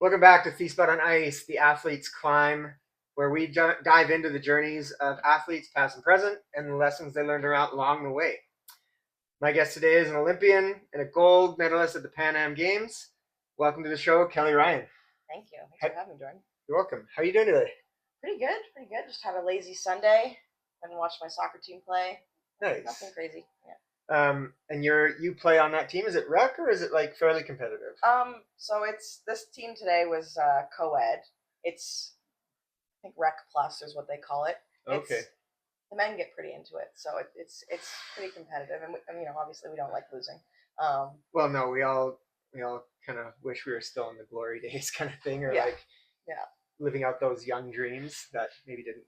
Welcome back to Thiessbott on Ice, the athlete's climb, where we dive into the journeys of athletes past and present and the lessons they learned along the way. My guest today is an Olympian and a gold medalist at the Pan Am Games. Welcome to the show, Kelleigh Ryan. Thank you. Thanks for having me, Jordan. You're welcome. How are you doing today? Pretty good, pretty good. Just had a lazy Sunday and watched my soccer team play. Nice. Nothing crazy. Yeah. And you play on that team. Is it rec or is it like fairly competitive? So it's this team today was co-ed. It's I think rec plus is what they call it. Okay. The men get pretty into it, so it's pretty competitive, and obviously we don't like losing. Well, no, we all kind of wish we were still in the glory days, kind of thing, or yeah, living out those young dreams that maybe didn't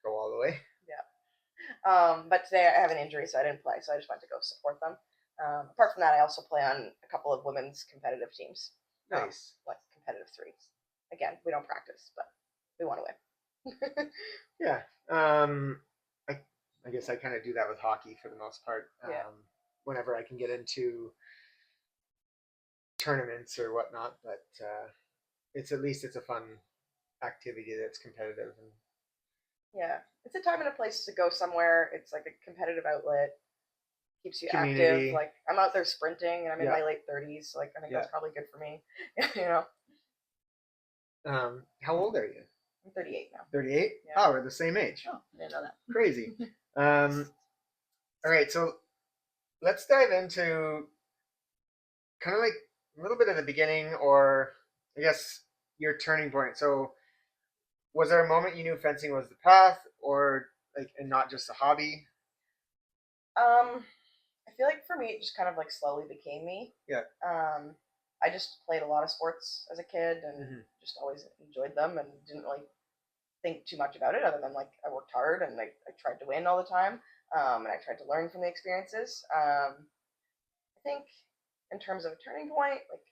go all the way. Yeah. But today I have an injury, so I didn't play. So I just went to go support them. Apart from that, I also play on a couple of women's competitive teams. Nice. Like competitive threes. Again, we don't practice, but we want to win. Yeah. I guess I kind of do that with hockey for the most part. Whenever I can get into tournaments or whatnot, but it's at least a fun activity that's competitive. And yeah, it's a time and a place to go somewhere. It's like a competitive outlet. Keeps you Community. Active. Like I'm out there sprinting, and I'm in my late 30s. So like I think that's probably good for me. How old are you? I'm 38 now. 38? Yeah. Oh, we're the same age. Oh, I didn't know that. Crazy. All right, so let's dive into kind of like a little bit of the beginning, or I guess your turning point. So was there a moment you knew fencing was the path, or and not just a hobby? I feel like for me, it just kind of like slowly became me. Yeah. I just played a lot of sports as a kid and just always enjoyed them and didn't really think too much about it other than like I worked hard and I tried to win all the time. And I tried to learn from the experiences. I think in terms of a turning point, like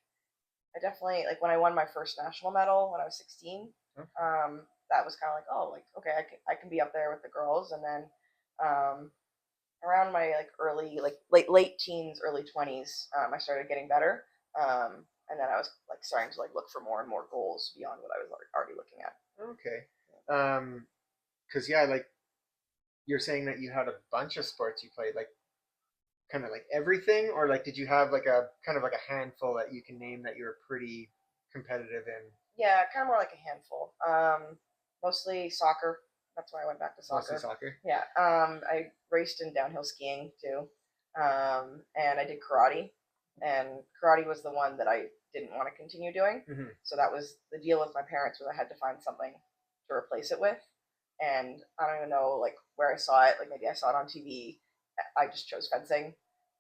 I definitely like when I won my first national medal when I was 16. That was kind of like, oh, like okay, I can be up there with the girls. And then around my like early like late teens, early 20s, I started getting better. And then I was like starting to like look for more and more goals beyond what I was already looking at. Okay. Because like you're saying that you had a bunch of sports you played, like kind of like everything, or like did you have like a kind of like a handful that you can name that you were pretty competitive in? Yeah, kind of more like a handful. Mostly soccer. That's why I went back to soccer. Mostly soccer. Yeah. I raced in downhill skiing too. And I did karate. And karate was the one that I didn't want to continue doing. So that was the deal with my parents was I had to find something to replace it with. And I don't even know like where I saw it. Like maybe I saw it on TV. I just chose fencing.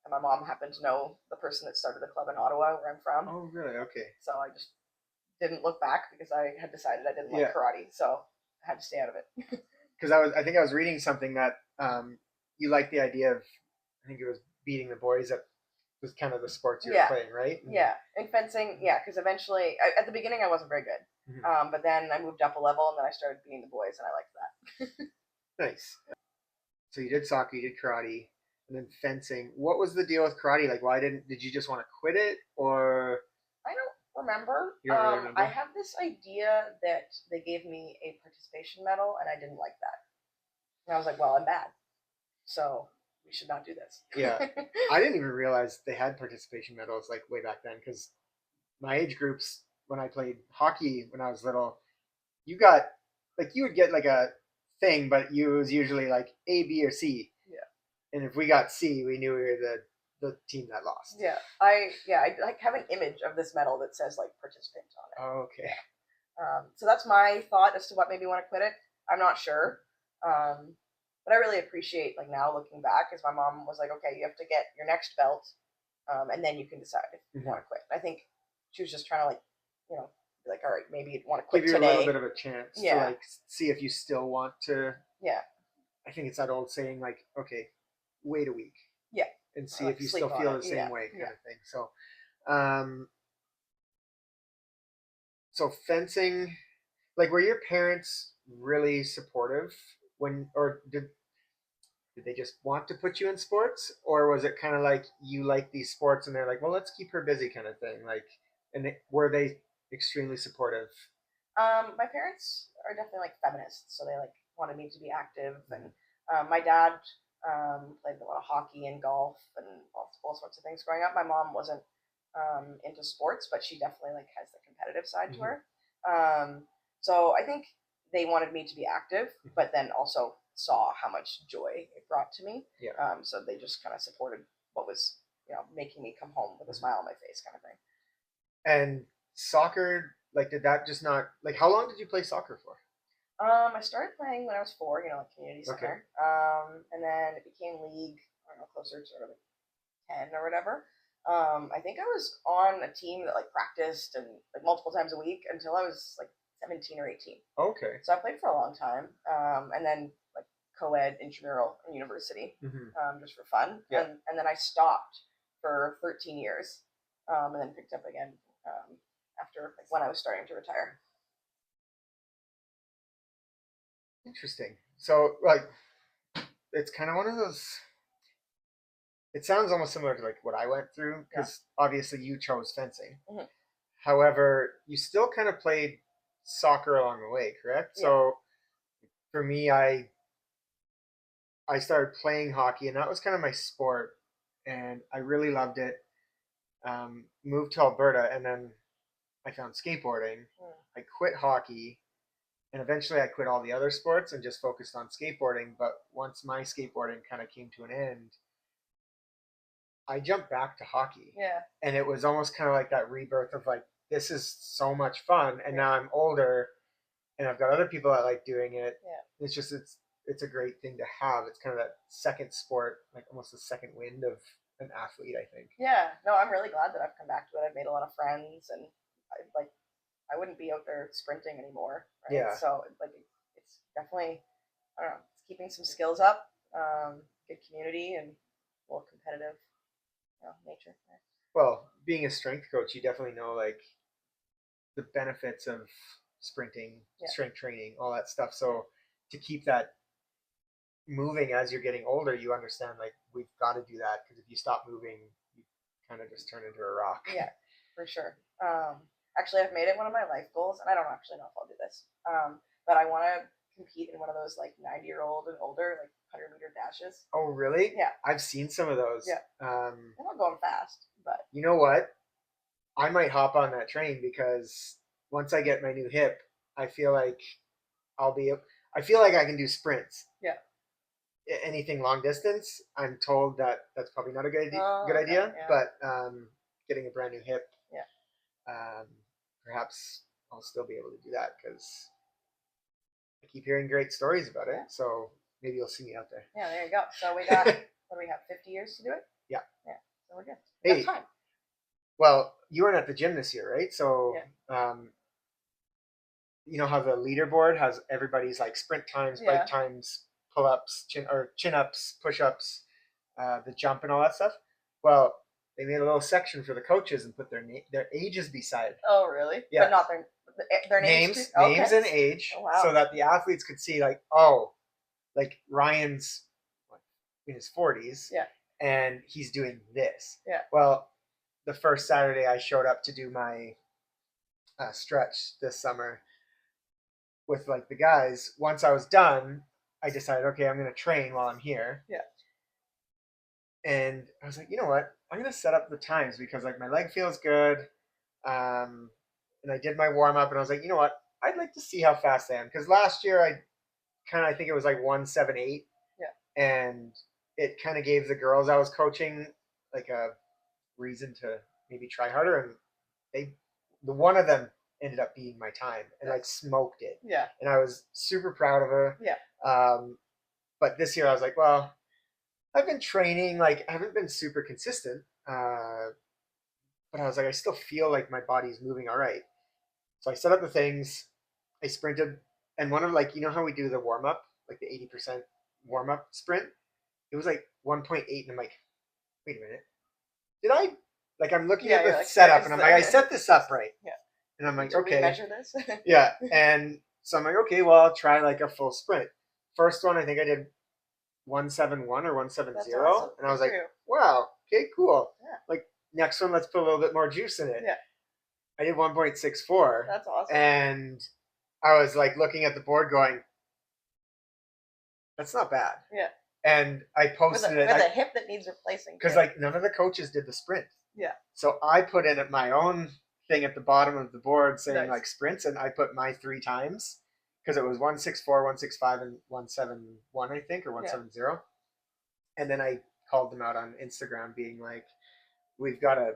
And my mom happened to know the person that started the club in Ottawa where I'm from. Oh, really? Okay. So I just didn't look back because I had decided I didn't like karate. So I had to stay out of it. Because I think I was reading something that you like the idea of, I think it was beating the boys. That was kind of the sports you were playing, right? And fencing, because eventually, at the beginning, I wasn't very good. But then I moved up a level, and then I started beating the boys, and I liked that. Nice. So you did soccer, you did karate, and then fencing. What was the deal with karate? Like, why did you just want to quit it, or? I don't remember. You don't really remember? I have this idea that they gave me a participation medal, and I didn't like that. And I was like, well, I'm bad, so we should not do this. Yeah. I didn't even realize they had participation medals like way back then, because my age groups, when I played hockey when I was little, you got like you would get like a thing, but it was usually like A, B, or C. Yeah. And if we got C, we knew we were the team that lost. Yeah. I like have an image of this medal that says like participant on it. Oh, okay. So that's my thought as to what made me want to quit it. I'm not sure. But I really appreciate like now looking back, is my mom was like, okay, you have to get your next belt, and then you can decide if you want to quit. I think she was just trying to like, be like, all right, maybe you'd want to quit today. Give you a little bit of a chance to like see if you still want to. Yeah. I think it's that old saying like, okay, wait a week. Yeah. And see if you still feel the same way, kind of thing. So, so fencing, like, were your parents really supportive or did they just want to put you in sports, or was it kind of like you like these sports and they're like, well, let's keep her busy, kind of thing? Like, and were they extremely supportive? My parents are definitely like feminists, so they like wanted me to be active, and my dad played a lot of hockey and golf and all sorts of things growing up. My mom wasn't into sports, but she definitely like has the competitive side to Mm-hmm. her. Um, so I think they wanted me to be active, but then also saw how much joy it brought to me. Yeah. So they just kind of supported what was making me come home with a Mm-hmm. smile on my face, kind of thing. And soccer, like, did that just not like? How long did you play soccer for? I started playing when I was 4, like community Okay. center. And then it became league, I don't know, closer to sort of like 10 or whatever. I think I was on a team that like practiced and like multiple times a week until I was like 17 or 18. Okay. So I played for a long time. And then like co-ed intramural in university, Mm-hmm. just for fun. Yeah. And then I stopped for 13 years, and then picked up again after like when I was starting to retire. Interesting. So, like, it's kind of one of those. It sounds almost similar to like what I went through Yeah. because obviously you chose fencing. Mm-hmm. However, you still kind of played soccer along the way, correct? Yeah. So for me, I started playing hockey, and that was kind of my sport, and I really loved it. Moved to Alberta, and then I found skateboarding. Mm. I quit hockey, and eventually I quit all the other sports and just focused on skateboarding. But once my skateboarding kind of came to an end, I jumped back to hockey. Yeah. And it was almost kind of like that rebirth of like, this is so much fun. And now I'm older and I've got other people that like doing it. Yeah. It's a great thing to have. It's kind of that second sport, like almost a second wind of an athlete, I think. Yeah. No, I'm really glad that I've come back to it. I've made a lot of friends, and I wouldn't be out there sprinting anymore, right? Yeah. So like it's definitely, I don't know, it's keeping some skills up, good community, and a little competitive, nature. Well, being a strength coach, you definitely know like the benefits of sprinting, Yeah. strength training, all that stuff. So to keep that moving as you're getting older, you understand like we've got to do that because if you stop moving, you kind of just turn into a rock. Yeah, for sure. Actually, I've made it one of my life goals, and I don't actually know if I'll do this, but I want to compete in one of those like 90-year-old and older like 100-meter dashes. Oh, really? Yeah. I've seen some of those. Yeah. They're not going fast, but you know what? I might hop on that train because once I get my new hip, I feel like I feel like I can do sprints. Yeah. Anything long distance, I'm told that that's probably not a good okay, idea. yeah. But getting a brand new hip, Yeah. Perhaps I'll still be able to do that because I keep hearing great stories about it. Yeah. So maybe you'll see me out there. Yeah, there you go. So we got what do we have? 50 years to do it. Yeah. Yeah. So we're good. Hey, time. Well, you weren't at the gym this year, right? So, Yeah. You know how the leaderboard has everybody's like sprint times, Yeah. bike times, pull ups, chin ups, push ups, the jump and all that stuff. Well, they made a little section for the coaches and put their ages beside. Oh, really? Yeah. But not their names. Names and age, Oh, wow. so that the athletes could see like, oh, like Ryan's in his 40s, Yeah. and he's doing this. Yeah. Well, the first Saturday I showed up to do my stretch this summer with like the guys. Once I was done, I decided, okay, I'm going to train while I'm here. Yeah. And I was like, you know what? I'm going to set up the times because like my leg feels good. And I did my warm up, and I was like, you know what? I'd like to see how fast I am because last year I think it was like 178. Yeah. And it kind of gave the girls I was coaching like a reason to maybe try harder, and the one of them ended up being my time and like smoked it. Yeah. And I was super proud of her. Yeah. But this year I was like, well, I've been training, like I haven't been super consistent. But I was like, I still feel like my body's moving all right. So I set up the things, I sprinted, and one of like, you know how we do the warm up, like the 80% warm up sprint? It was like 1.8, and I'm like, wait a minute. Did I like I'm looking at the like, setup and I'm like, I set this up right. Yeah. And I'm like, Did okay. we measure this? Yeah. And so I'm like, okay, well, I'll try like a full sprint. First one, I think I did 171 or 170. Awesome. And I was like, wow, okay, cool. Yeah. Like next one, let's put a little bit more juice in it. Yeah. I did 1.64. That's awesome. And I was like looking at the board going, that's not bad. Yeah. And I posted with it. a hip that needs replacing. Because like none of the coaches did the sprint. Yeah. So I put in at my own thing at the bottom of the board saying Nice. like sprints, and I put my 3 times because it was 164, 165, and 171, I think, or 170. Yeah. And then I called them out on Instagram being like, we've got to,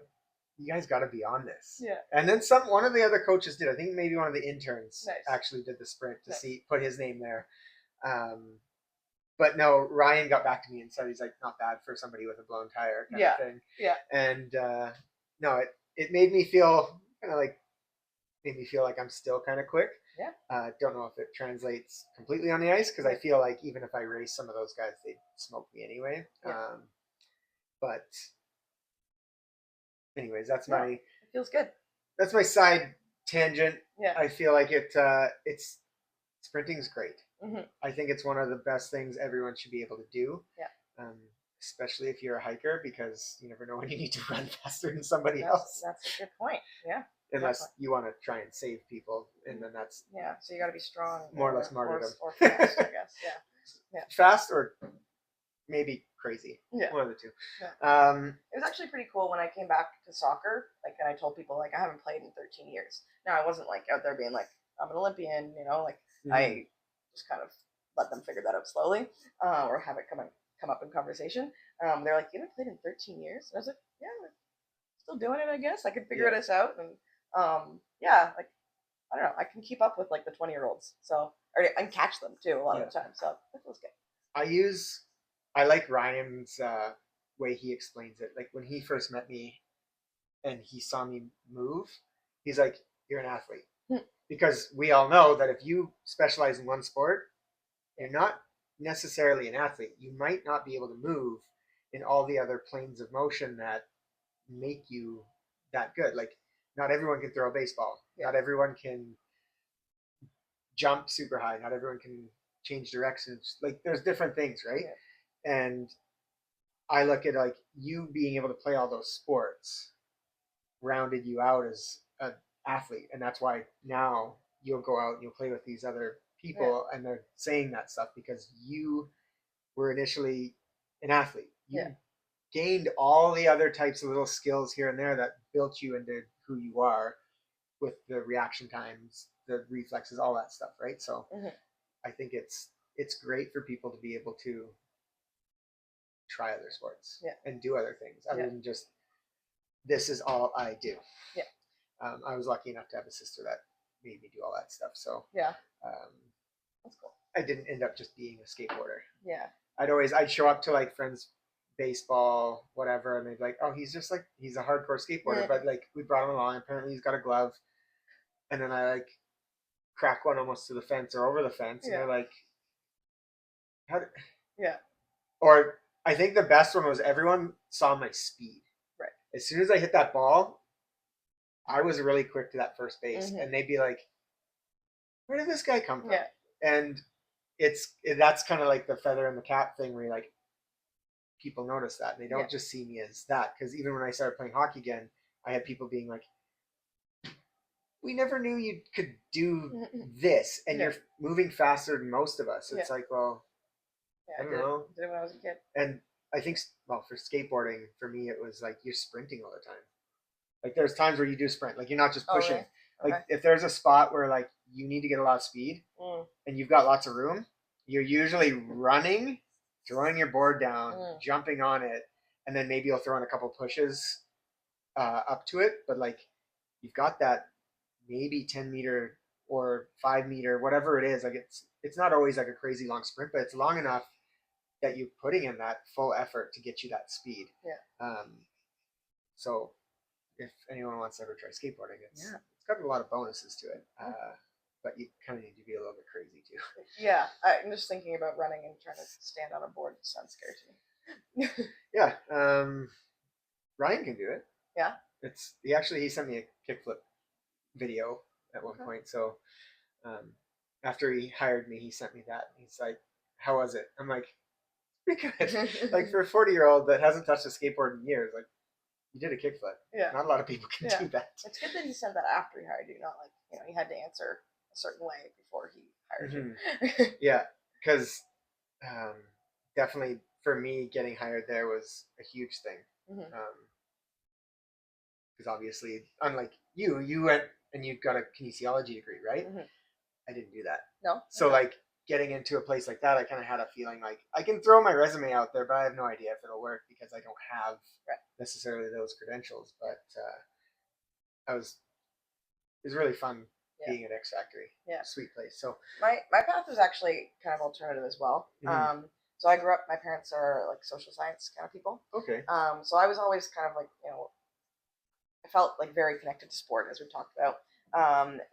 you guys got to be on this. Yeah. And then one of the other coaches did. I think maybe one of the interns actually did the sprint to put his name there. But no, Ryan got back to me and said he's like, not bad for somebody with a blown tire kind of thing. Yeah. And no, it made me feel like I'm still kind of quick. Yeah. Don't know if it translates completely on the ice because I feel like even if I race some of those guys, they'd smoke me anyway. Yeah. But anyways, that's my. It feels good. That's my side tangent. Yeah. I feel like it's sprinting's great. Mm-hmm. I think it's one of the best things everyone should be able to do. Yeah. Especially if you're a hiker, because you never know when you need to run faster than somebody else. That's a good point. Yeah. Unless you want to try and save people, and then that's so you got to be strong. More or less martyrdom. Or fast, I guess. Yeah. Fast or maybe crazy. Yeah. One of the two. Yeah. It was actually pretty cool when I came back to soccer. Like, and I told people like I haven't played in 13 years. Now I wasn't like out there being like I'm an Olympian, like I just kind of let them figure that out slowly, or have it come up in conversation. They're like, you haven't played in 13 years? And I was like, yeah, we're still doing it, I guess. I could figure this out. And like, I don't know, I can keep up with like the 20-year-olds. So, and catch them too a lot of the time. So that feels good. I like Ryan's way he explains it. Like when he first met me and he saw me move, he's like, you're an athlete. Because we all know that if you specialize in one sport, you're not necessarily an athlete. You might not be able to move in all the other planes of motion that make you that good. Like not everyone can throw a baseball. Yeah. Not everyone can jump super high. Not everyone can change directions. Like there's different things, right? Yeah. And I look at like you being able to play all those sports rounded you out as an athlete, and that's why now you'll go out and you'll play with these other people, and they're saying that stuff because you were initially an athlete. You gained all the other types of little skills here and there that built you into who you are with the reaction times, the reflexes, all that stuff, right? So I think it's great for people to be able to try other sports and do other things other than just this is all I do. Yeah. I was lucky enough to have a sister that made me do all that stuff. So that's cool. I didn't end up just being a skateboarder. Yeah. I'd show up to like friends' baseball, whatever, and they'd be like, oh, he's a hardcore skateboarder, but like we brought him along. Apparently he's got a glove, and then I like crack one almost to the fence or over the fence, and they're like, how? Or I think the best one was everyone saw my speed. Right. As soon as I hit that ball, I was really quick to that first base, and they'd be like, where did this guy come from? Yeah. And that's kind of like the feather in the cap thing where you're like, people notice that. And they don't just see me as that. Because even when I started playing hockey again, I had people being like, we never knew you could do this. And you're moving faster than most of us. It's like, well, I don't know. I did it when I was a kid. And I think, well, for skateboarding, for me, it was like you're sprinting all the time. Like there's times where you do sprint. Like you're not just pushing. Really? Okay. Like if there's a spot where like you need to get a lot of speed and you've got lots of room, you're usually running, throwing your board down, jumping on it, and then maybe you'll throw in a couple pushes up to it. But like you've got that maybe 10 meter or 5 meter, whatever it is. Like it's not always like a crazy long sprint, but it's long enough that you're putting in that full effort to get you that speed. Yeah. So if anyone wants to ever try skateboarding, it's got a lot of bonuses to it. But you kind of need to be a little bit crazy too. Yeah, I'm just thinking about running and trying to stand on a board. It sounds scary to me. Yeah, Ryan can do it. Yeah. He sent me a kickflip video at one point. So after he hired me, he sent me that. He's like, "How was it?" I'm like, "Pretty good." Like for a 40-year-old that hasn't touched a skateboard in years, like You did a kickflip. Yeah. Not a lot of people can do that. It's good that he sent that after he hired you, not like, he had to answer a certain way before he hired you. Yeah, because definitely for me, getting hired there was a huge thing. Because obviously, unlike you went and you got a kinesiology degree, right? I didn't do that. No. So like getting into a place like that, I kind of had a feeling like I can throw my resume out there, but I have no idea if it'll work because I don't have necessarily those credentials. But it was really fun being at X Factory. Yeah. Sweet place. So my path was actually kind of alternative as well. So I grew up. My parents are like social science kind of people. Okay. So I was always kind of like, I felt like very connected to sport, as we talked about.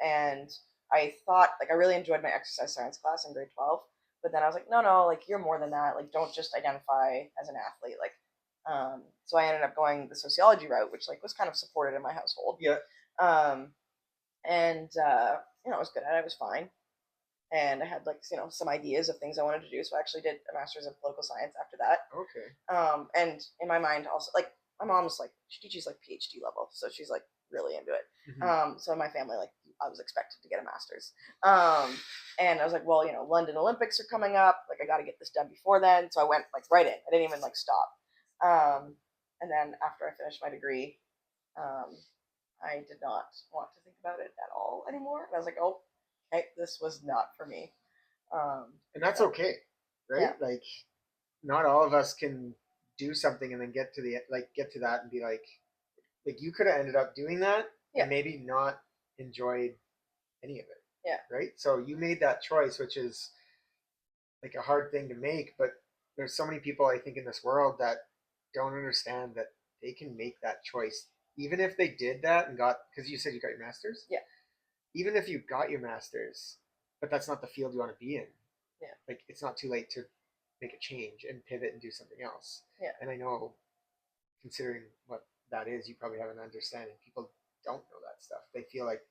And I thought like I really enjoyed my exercise science class in grade 12. But then I was like, no, like you're more than that. Like don't just identify as an athlete. Like, so I ended up going the sociology route, which like was kind of supported in my household. Yeah. And I was good at it. I was fine. And I had like some ideas of things I wanted to do, so I actually did a master's in political science after that. Okay. And in my mind, also like my mom's like she teaches like PhD level, so she's like really into it. So in my family, like I was expected to get a master's. And I was like, well, London Olympics are coming up, like I got to get this done before then. So I went like right in. I didn't even like stop. And then after I finished my degree, I did not want to think about it at all anymore. And I was like, oh, okay, this was not for me. And that's okay, right? Yeah. Like, not all of us can do something and then get to that and be like you could have ended up doing that and maybe not enjoyed any of it. Yeah. Right. So you made that choice, which is like a hard thing to make, but there's so many people I think in this world that don't understand that they can make that choice, even if they did that and because you said you got your master's. Yeah. Even if you got your master's, but that's not the field you want to be in. Yeah. Like it's not too late to make a change and pivot and do something else. Yeah. And I know, considering what that is, you probably have an understanding. People don't know that stuff. They feel like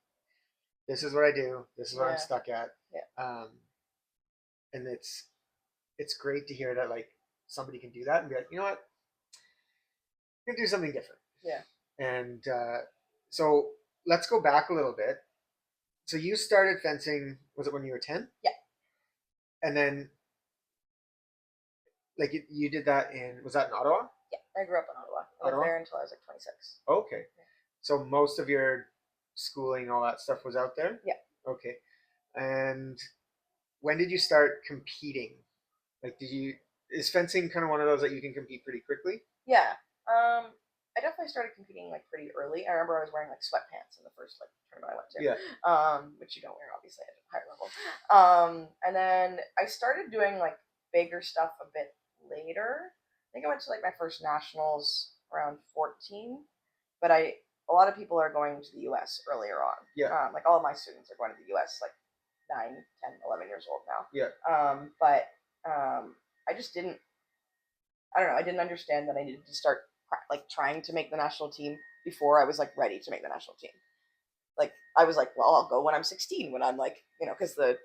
this is what I do. This is what I'm stuck at. Yeah. And it's great to hear that like somebody can do that and be like, you know what, I'm gonna do something different. Yeah. And so let's go back a little bit. So you started fencing, was it when you were 10? Yeah. And then like you did that was that in Ottawa? Yeah, I grew up in Ottawa. I lived there until I was like 26. Okay. Yeah. So most of your schooling, all that stuff was out there? Yeah. Okay. And when did you start competing? Like is fencing kind of one of those that you can compete pretty quickly? Yeah. I definitely started competing like pretty early. I remember I was wearing like sweatpants in the first like tournament I went to. Yeah. Which you don't wear obviously at a higher level. And then I started doing like bigger stuff a bit later. I think I went to like my first nationals around 14, but a lot of people are going to the US earlier on. Yeah. Like all of my students are going to the US like 9, 10, 11 years old now. Yeah. But I just didn't. I don't know. I didn't understand that I needed to start like trying to make the national team before I was like ready to make the national team. Like I was like, well, I'll go when I'm 16, when I'm like, because the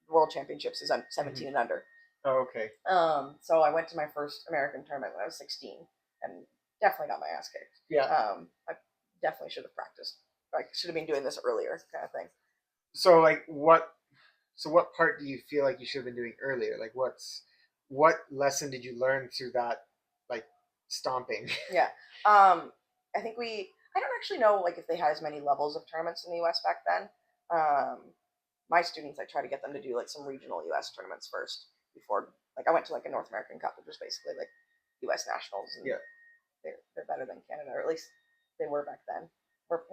World Championships is 17 and under. Oh, okay. So I went to my first American tournament when I was 16 and definitely got my ass kicked. Yeah. I definitely should have practiced. Like should have been doing this earlier, kind of thing. So like what part do you feel like you should have been doing earlier? Like what lesson did you learn through that like stomping? Yeah. I think I don't actually know like if they had as many levels of tournaments in the US back then. My students, I try to get them to do like some regional US tournaments first before, like I went to like a North American Cup, which was basically like US nationals, and they're better than Canada, or at least they were back then. We're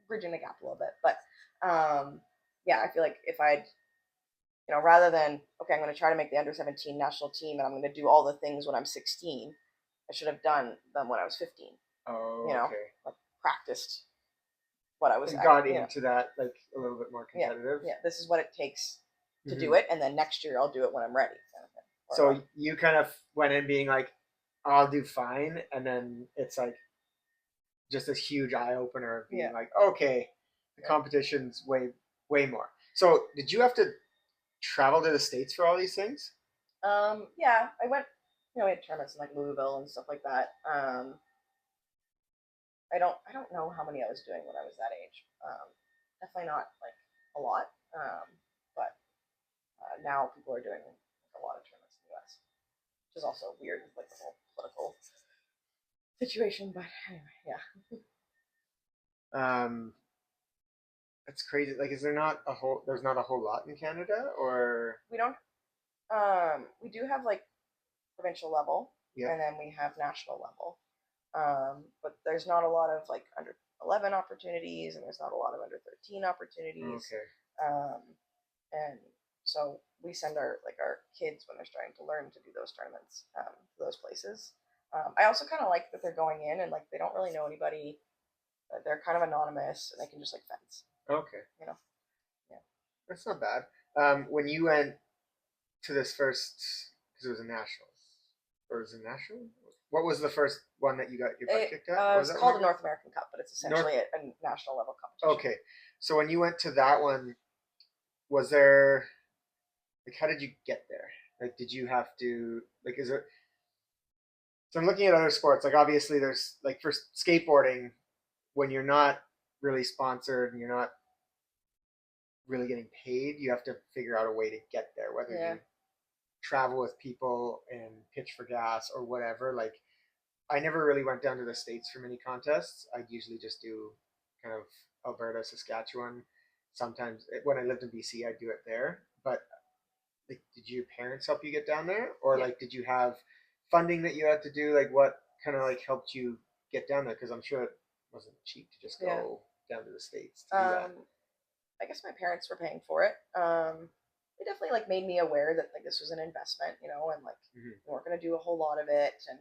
bridging the gap a little bit, but I feel like if I'd rather than okay, I'm going to try to make the under 17 national team and I'm going to do all the things when I'm 16, I should have done them when I was 15. Oh, okay. Like practiced what I was. And got into that like a little bit more competitive. Yeah, this is what it takes to do it, and then next year I'll do it when I'm ready. Kind of thing. So you kind of went in being like, I'll do fine, and then it's like just this huge eye opener of being like, okay, the competition's way more. So did you have to travel to the States for all these things? Yeah, I went. We had tournaments in like Louisville and stuff like that. I don't know how many I was doing when I was that age. Definitely not like a lot. But now people are doing a lot of tournaments in the U.S., which is also weird with like the whole political situation. But anyway, yeah. Um, that's crazy. Like, is there not a whole? There's not a whole lot in Canada, or We don't. We do have like provincial level, yeah. and then we have national level. But there's not a lot of like under 11 opportunities, and there's not a lot of under 13 opportunities. Okay. And so we send our kids when they're starting to learn to do those tournaments to those places. I also kind of like that they're going in and like they don't really know anybody. They're kind of anonymous and they can just like fence. Okay. You know. Yeah. That's not bad. When you went to this first, because it was a nationals, or was it national? What was the first one that you got your butt kicked at? It's called the North American Cup, but it's essentially a national level competition. Okay, so when you went to that one, was there like how did you get there? Like, did you have to like is it? So I'm looking at other sports. Like obviously, there's like for skateboarding, when you're not really sponsored and you're not really getting paid, you have to figure out a way to get there, whether you travel with people and pitch for gas or whatever. Like I never really went down to the States for many contests. I'd usually just do kind of Alberta, Saskatchewan. Sometimes when I lived in BC, I'd do it there. But like, did your parents help you get down there? Or like, did you have funding that you had to do? Like what kind of like helped you get down there? Because I'm sure it wasn't cheap to just go down to the States to do that. I guess my parents were paying for it. They definitely like made me aware that like this was an investment, you know, and like we weren't going to do a whole lot of it. And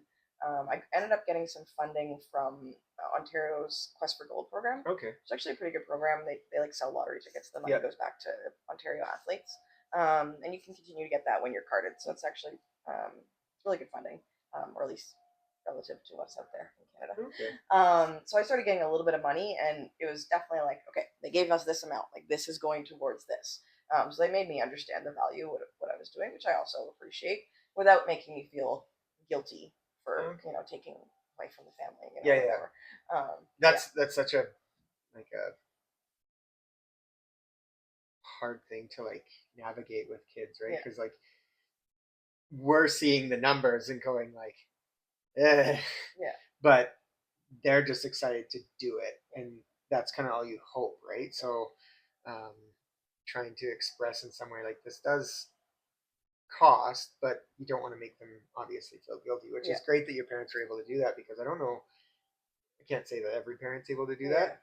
I ended up getting some funding from Ontario's Quest for Gold program. Okay, it's actually a pretty good program. They like sell lottery tickets. The money goes back to Ontario athletes, and you can continue to get that when you're carded. So it's actually it's really good funding, or at least relative to what's out there in Canada. Okay. So I started getting a little bit of money, and it was definitely like, okay, they gave us this amount, like this is going towards this. So they made me understand the value of what I was doing, which I also appreciate, without making me feel guilty for taking away from the family. Whatever. That's such a like a hard thing to like navigate with kids, right? Because like we're seeing the numbers and going like, but they're just excited to do it, and that's kind of all you hope, right? So, trying to express in some way like this does cost, but you don't want to make them obviously feel guilty, which is great that your parents were able to do that because I don't know, I can't say that every parent's able to do that,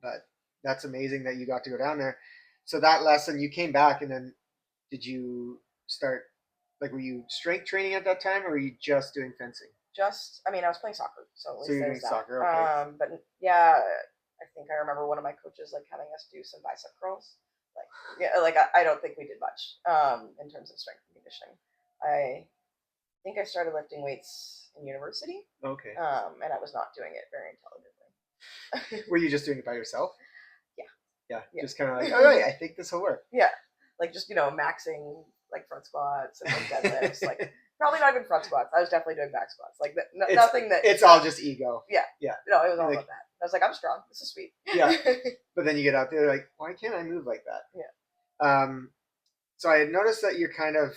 but that's amazing that you got to go down there. So that lesson, you came back, and then did you start like were you strength training at that time, or were you just doing fencing? I mean, I was playing soccer, so at least you're there's doing that. soccer, okay. But yeah, I think I remember one of my coaches like having us do some bicep curls. Like I don't think we did much in terms of strength and conditioning. I think I started lifting weights in university. Okay. And I was not doing it very intelligently. Were you just doing it by yourself? Yeah. Just kind of like, all right, I think this will work. Yeah, like just maxing like front squats and like deadlifts, like probably not even front squats. I was definitely doing back squats, like nothing that. It's all just ego. Yeah. No, it was all like, about that. I was like, I'm strong. This is sweet. Yeah. But then you get out there like, why can't I move like that? Yeah. So I had noticed that you're kind of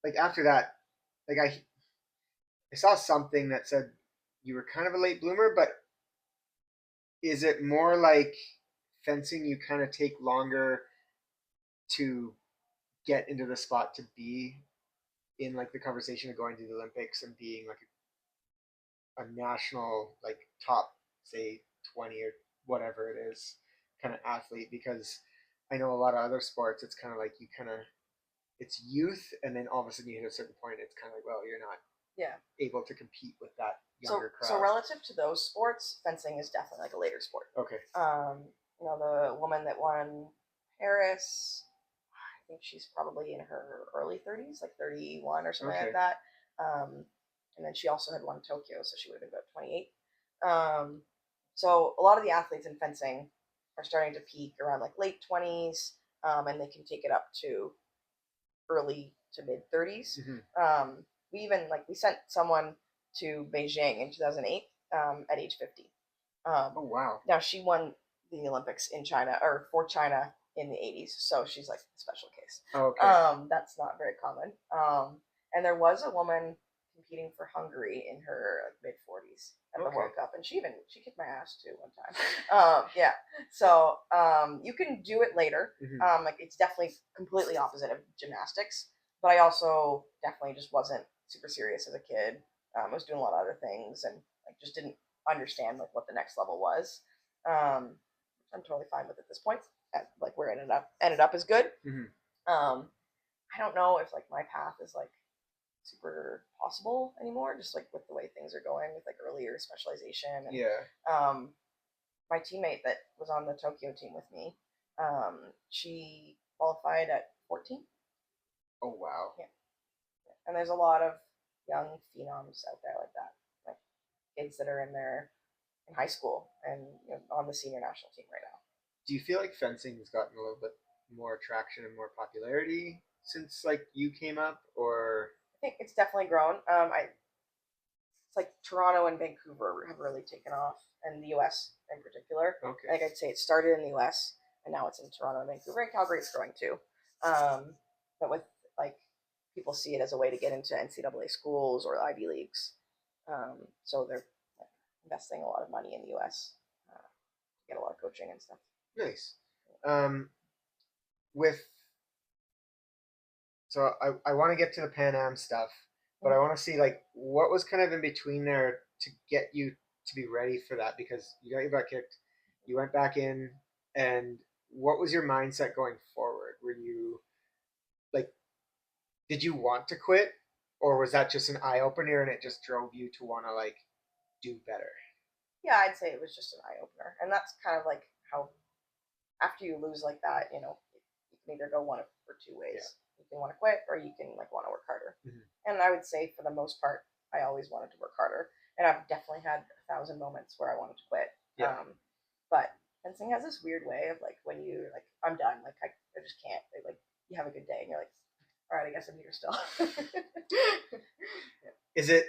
like after that, like I saw something that said you were kind of a late bloomer, but is it more like fencing you kind of take longer to get into the spot to be in like the conversation of going to the Olympics and being like a national like top say 20 or whatever it is kind of athlete? Because I know a lot of other sports it's kind of like you kind of it's youth and then all of a sudden you hit a certain point it's kind of like, well, you're not able to compete with that younger crowd. So relative to those sports, fencing is definitely like a later sport. Okay. The woman that won Paris, I think she's probably in her early 30s, like 31 or something like that. And then she also had won Tokyo, so she would have been about 28. So a lot of the athletes in fencing are starting to peak around like late 20s, and they can take it up to early to mid 30s. We sent someone to Beijing in 2008, at age 50. Um, Oh wow. Now she won the Olympics in China or for China in the 80s, so she's like a special case. Okay. That's not very common. And there was a woman competing for Hungary in her like, mid 40s at the Okay. World Cup, and she kicked my ass too one time. Yeah, so you can do it later. Like it's definitely completely opposite of gymnastics, but I also definitely just wasn't super serious as a kid. I was doing a lot of other things and like just didn't understand like what the next level was. Um, I'm totally fine with at this point. Like where it ended up is good. Um, I don't know if like my path is like super possible anymore, just like with the way things are going with like earlier specialization. And, Yeah. my teammate that was on the Tokyo team with me, she qualified at 14. Oh wow. Yeah, and there's a lot of young phenoms out there like that, like kids that are in high school and on the senior national team right now. Do you feel like fencing has gotten a little bit more traction and more popularity since like you came up, or? I think it's definitely grown. It's like Toronto and Vancouver have really taken off, and the U.S. in particular. Okay. Like I'd say it started in the U.S. and now it's in Toronto and Vancouver, and Calgary is growing too. But with like people see it as a way to get into NCAA schools or Ivy leagues, so they're like, investing a lot of money in the U.S. To get a lot of coaching and stuff. Nice. Um, with so I want to get to the Pan Am stuff, but I want to see like what was kind of in between there to get you to be ready for that, because you got your butt kicked, you went back in, and what was your mindset going forward? Were you like, did you want to quit, or was that just an eye opener and it just drove you to want to like do better? Yeah, I'd say it was just an eye opener, and that's kind of like how after you lose like that, you can either go one or two ways. Yeah. You can want to quit, or you can like want to work harder. Mm-hmm. And I would say for the most part, I always wanted to work harder, and I've definitely had 1,000 moments where I wanted to quit. Yeah. But fencing has this weird way of like when you like I'm done, like I just can't. Like you have a good day, and you're like, all right, I guess I'm here still. Is it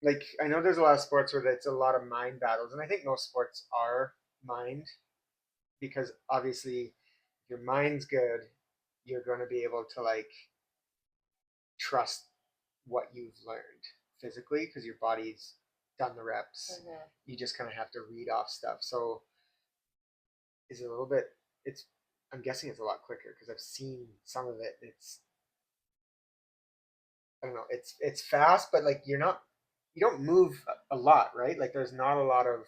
like, I know there's a lot of sports where it's a lot of mind battles, and I think most sports are mind, because obviously if your mind's good, you're going to be able to like trust what you've learned physically because your body's done the reps. Mm-hmm. You just kind of have to read off stuff. So is it a little bit, it's, I'm guessing it's a lot quicker because I've seen some of it. It's, I don't know, it's fast, but like you don't move a lot, right? Like there's not a lot of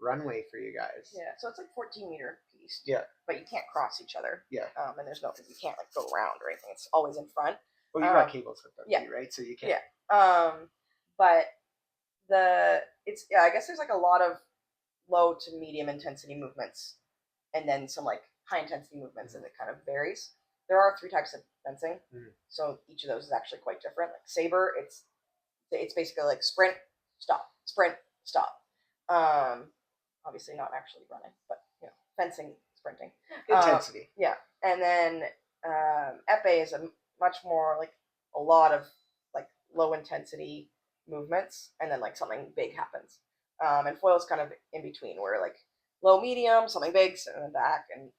runway for you guys. Yeah, so it's like 14-meter piece. Yeah. But you can't cross each other. Yeah. And there's no, you can't like go around or anything. It's always in front. Well, you got cables hooked up yeah. too, right? So you can't. Yeah. But I guess there's like a lot of low to medium intensity movements, and then some like high intensity movements, and it kind of varies. There are 3 types of fencing, so each of those is actually quite different. Like saber, it's basically like sprint, stop, sprint, stop. Obviously not actually running, but fencing, sprinting, Intensity. Yeah, and then epee is a much more like a lot of like low intensity movements, and then like something big happens. And foil is kind of in between, where like low, medium, something big, and then back, and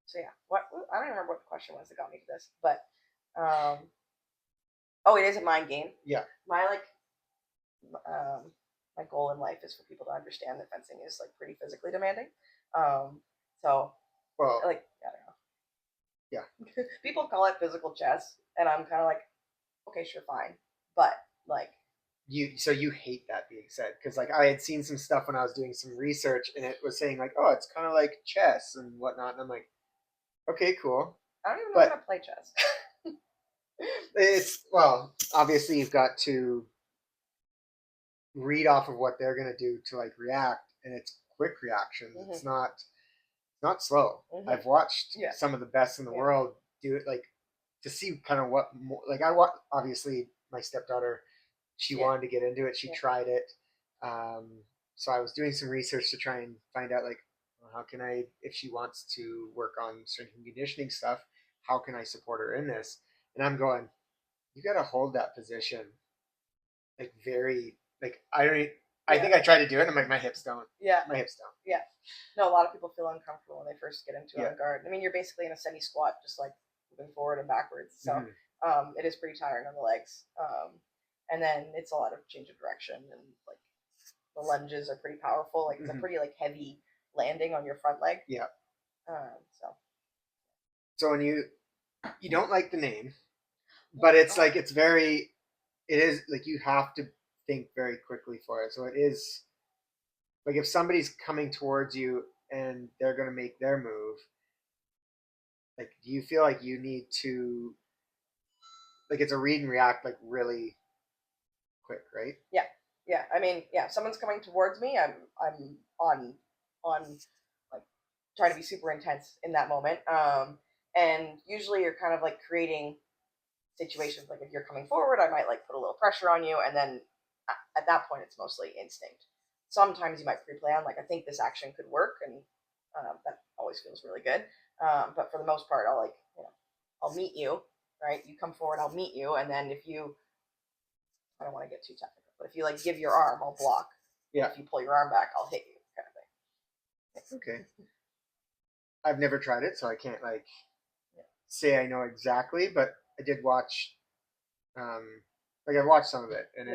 so yeah. What I don't remember what the question was that got me to this, but oh, it is a mind game. Yeah. My goal in life is for people to understand that fencing is like pretty physically demanding. So well, like I don't know. Yeah. People call it physical chess, and I'm kind of like, okay, sure, fine, but like. So you hate that being said, because like I had seen some stuff when I was doing some research, and it was saying like, oh, it's kind of like chess and whatnot, and I'm like, okay, cool. I don't even know how to play chess. It's, well, obviously you've got to read off of what they're going to do to like react, and it's quick reactions. Mm-hmm. It's not slow. Mm-hmm. I've watched some of the best in the world do it, like to see kind of what more, like I want, obviously my stepdaughter, she wanted to get into it. She tried it. So I was doing some research to try and find out like, well, how can I, if she wants to work on strength and conditioning stuff, how can I support her in this? And I'm going, you got to hold that position like very Like I don't. I Yeah. think I tried to do it. And I'm like, my hips don't. Yeah. My hips don't. Yeah. No, a lot of people feel uncomfortable when they first get into Yeah. on guard. I mean, you're basically in a semi squat, just like moving forward and backwards. So it is pretty tiring on the legs. And then it's a lot of change of direction, and like the lunges are pretty powerful. Like it's a pretty like heavy landing on your front leg. Yeah. So So when you don't like the name, but it's like it is like you have to think very quickly for it. So it is like if somebody's coming towards you and they're going to make their move, like do you feel like you need to like it's a read and react like really quick, right? yeah, yeah. I mean, yeah. If someone's coming towards me, I'm on like trying to be super intense in that moment. And usually you're kind of like creating situations like if you're coming forward, I might like put a little pressure on you, and then at that point it's mostly instinct. Sometimes you might pre-plan like I think this action could work, and that always feels really good. But for the most part, I'll meet you, right? You come forward, I'll meet you, and then if you I don't want to get too technical, but if you like give your arm, I'll block. Yeah. If you pull your arm back, I'll hit you, kind of thing. Okay. I've never tried it, so I can't like say I know exactly, but I did watch like I watched some of it, and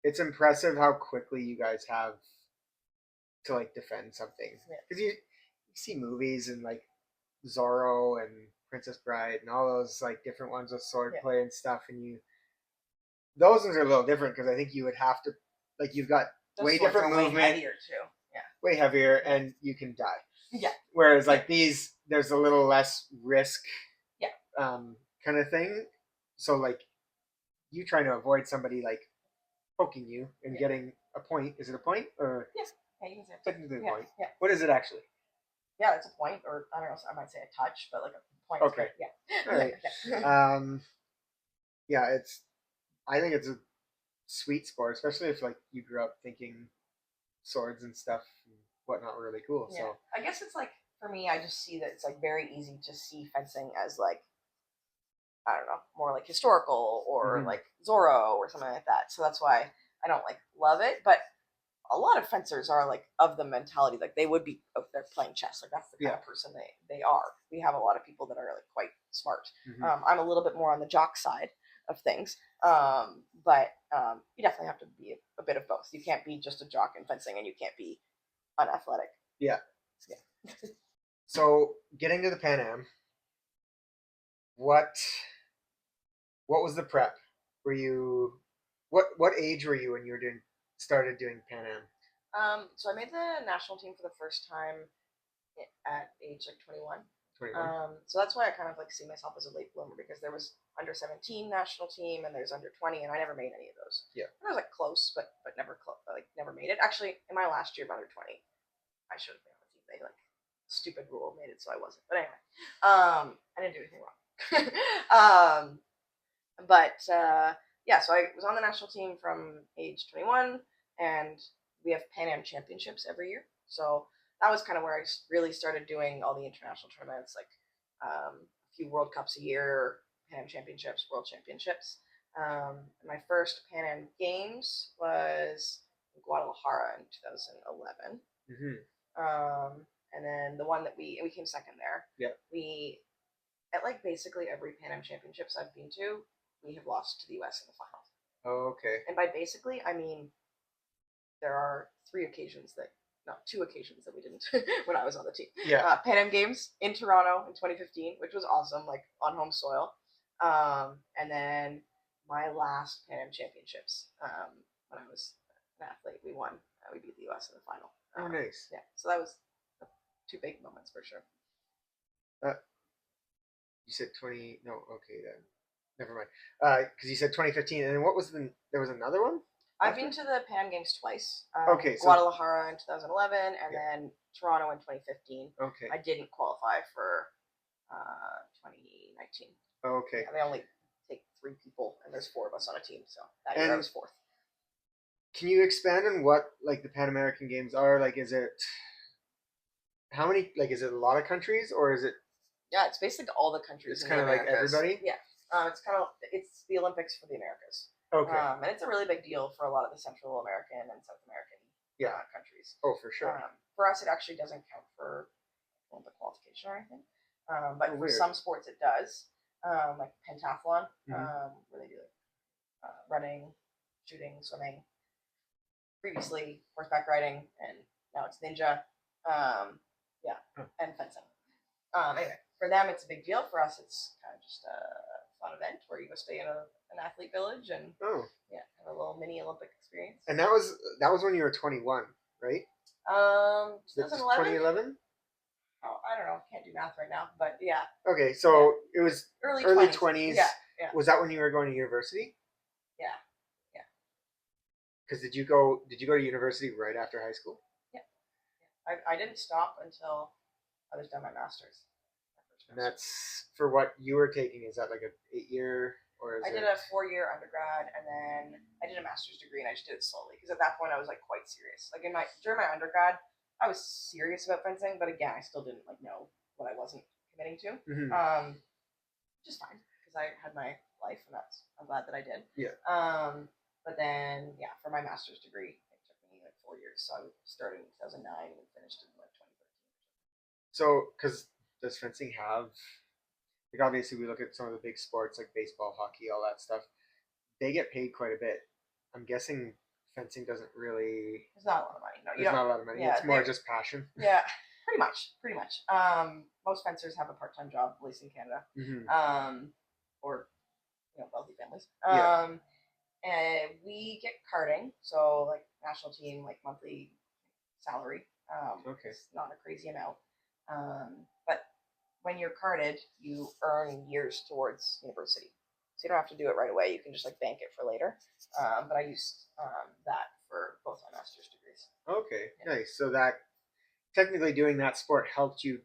it's impressive how quickly you guys have to like defend something because you see movies and like Zorro and Princess Bride and all those like different ones with swordplay and stuff, and those ones are a little different because I think you would have to like you've got way different movement, way heavier too. Yeah, way heavier, and you can die. Yeah. Whereas like these, there's a little less risk. Yeah. Kind of thing. So like you trying to avoid somebody like poking you and getting a point. Is it a point or? Yes. Yeah, you can say technically a point. Yeah. What is it actually? Yeah, it's a point, or I don't know. I might say a touch, but like a point. Okay. Yeah. All right. Yeah, I think it's a sweet sport, especially if like you grew up thinking swords and stuff and whatnot were really cool. Yeah. So I guess it's like for me, I just see that it's like very easy to see fencing as like I don't know, more like historical or like Zorro or something like that. So that's why I don't like love it, but a lot of fencers are like of the mentality like they would be if they're playing chess, like that's the kind of person they are. We have a lot of people that are like quite smart. I'm a little bit more on the jock side of things, but you definitely have to be a bit of both. You can't be just a jock in fencing, and you can't be unathletic. Yeah. So getting to the Pan Am, what was the prep? Were you what age were you when you were started doing Pan Am? So I made the national team for the first time at age like 21. 21. So that's why I kind of like see myself as a late bloomer, because there was under 17 national team and there's under 20, and I never made any of those. Yeah. I was like close, but never like never made it. Actually, in my last year of under 20, I should have been on the team. They like stupid rule made it so I wasn't. But anyway, I didn't do anything wrong. Yeah, so I was on the national team from age 21, and we have Pan Am championships every year. So that was kind of where I really started doing all the international tournaments, like a few World Cups a year, Pan Am championships, World Championships. My first Pan Am Games was in Guadalajara in 2011. And then the one that we came second there. Yeah. We at like basically every Pan Am Championships I've been to, we have lost to the U.S. in the finals. Oh, okay. And by basically, I mean there are two occasions that we didn't when I was on the team. Yeah. Pan Am Games in Toronto in 2015, which was awesome, like on home soil. And then my last Pan Am Championships, when I was an athlete, we won. We beat the U.S. in the final. Oh, nice. Yeah, so that was two big moments for sure. You said 20. No, okay then. Never mind. Because you said 2015, and then what was there was another one? I've been to the Pan Games twice. Okay, so Guadalajara in 2011, and then Toronto in 2015. Okay. I didn't qualify for 2019. Okay. Yeah, they only take 3 people, and there's 4 of us on a team, so that year I was 4th. Can you expand on what like the Pan American Games are? Like, is it how many? Like, is it a lot of countries, or is it? Yeah, it's basically all the countries. It's kind of like everybody. Yeah, it's the Olympics for the Americas. Okay. And it's a really big deal for a lot of the Central American and South American countries. Oh, for sure. For us, it actually doesn't count for Olympic qualification or anything, but for Weird. some sports it does, like pentathlon, where they do running, shooting, swimming. Previously horseback riding, and now it's ninja, and fencing. Anyway, for them it's a big deal. For us, it's kind of just a fun event where you go stay in an athlete village and have a little mini Olympic experience. And that was when you were 21, right? 2011. 2011. Oh, I don't know. Can't do math right now, but yeah. Okay, so it was early 20s. Yeah. Was that when you were going to university? Yeah. Because did you go to university right after high school? Yeah. I didn't stop until I was done my master's. And that's for what you were taking. Is that like a 8-year or? I did a 4-year undergrad, and then I did a master's degree, and I just did it slowly because at that point I was like quite serious. Like during my undergrad, I was serious about fencing, but again, I still didn't like know what I wasn't committing to. Just fine because I had my life, and I'm glad that I did. Yeah. But then, for my master's degree, it took me like 4 years. So I started in 2009 and finished in like 2013. So, because does fencing have, like, obviously we look at some of the big sports like baseball, hockey, all that stuff. They get paid quite a bit. I'm guessing fencing doesn't really. There's not a lot of money. No, there's not a lot of money. It's more just passion. Yeah, pretty much. Most fencers have a part-time job, at least in Canada, or wealthy families. And we get carding, so like national team, like monthly salary. It's not a crazy amount. But when you're carded, you earn years towards university. So you don't have to do it right away. You can just like bank it for later. But I used that for both my master's degrees. Okay, nice. So that technically doing that sport helped you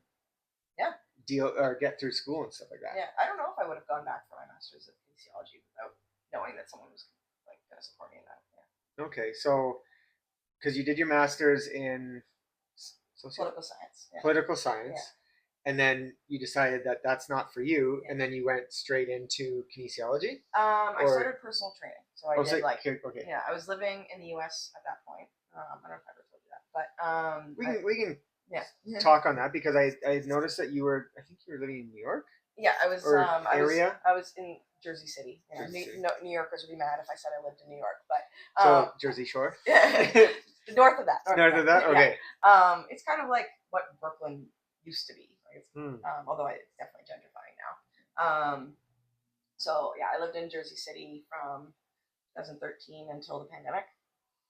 deal or get through school and stuff like that. Yeah, I don't know if I would have gone back for my master's of kinesiology without knowing that someone was like going to support me in that. Yeah. Okay, so because you did your master's in political science. Yeah. Political science. Yeah. And then you decided that that's not for you, and then you went straight into kinesiology. I started personal training, so I did okay. Yeah, I was living in the U.S. at that point. I don't know if I ever told you that, but we can talk on that because I noticed that you were, I think you were living in New York. Yeah, I was. I was in Jersey City. New Yorkers would be mad if I said I lived in New York, but so Jersey Shore. North of that. North of that. Okay. Yeah. It's kind of like what Brooklyn used to be. Although it's definitely gentrifying now. So yeah, I lived in Jersey City from 2013 until the pandemic,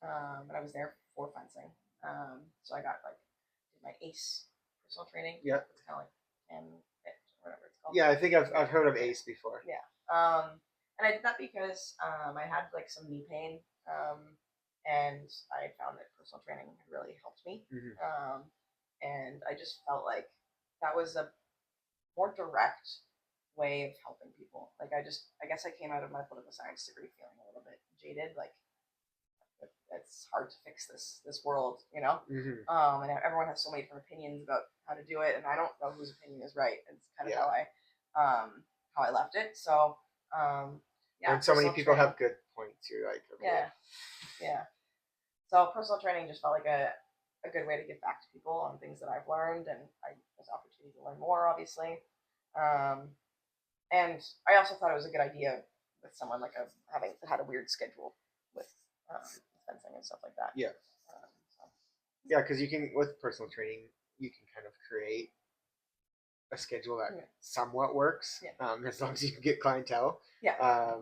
and I was there for fencing. So I got did my ACE personal training. Yeah. It's kind of like whatever it's called. Yeah, I think I've heard of ACE before. Yeah. And I did that because I had some knee pain, and I found that personal training had really helped me. And I just felt like that was a more direct way of helping people. I guess I came out of my political science degree feeling a little bit jaded. It's hard to fix this world, And everyone has so many different opinions about how to do it, and I don't know whose opinion is right. It's kind of how I left it. So and so many people have good points. You're like, okay. Yeah. So personal training just felt like a good way to give back to people on things that I've learned, and there's opportunity to learn more, obviously. And I also thought it was a good idea with someone having had a weird schedule with fencing and stuff like that. Yeah. Yeah, because you can, with personal training, you can kind of create a schedule that somewhat works, as long as you can get clientele. Yeah.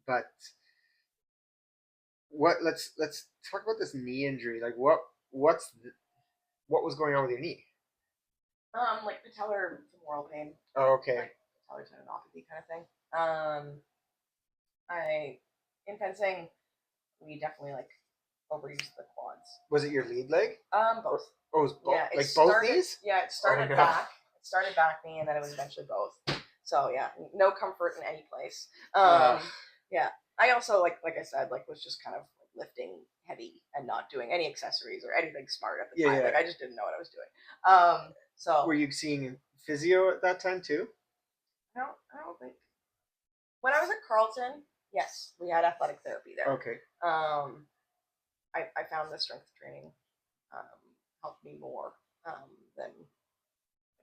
But let's talk about this knee injury. What was going on with your knee? Patellar femoral pain. Oh, okay. Patellar tendinopathy kind of thing. In fencing, we definitely overused the quads. Was it your lead leg? Both. Oh, it was both. Yeah, both knees? Yeah, it started back. It started back knee, and then it was eventually both. So yeah, no comfort in any place. Yeah. I also like I said, was just kind of lifting heavy and not doing any accessories or anything smart at the time. Yeah. I just didn't know what I was doing. So were you seeing physio at that time too? I don't think. When I was at Carleton, Yes, we had athletic therapy there. Okay. I found the strength training helped me more than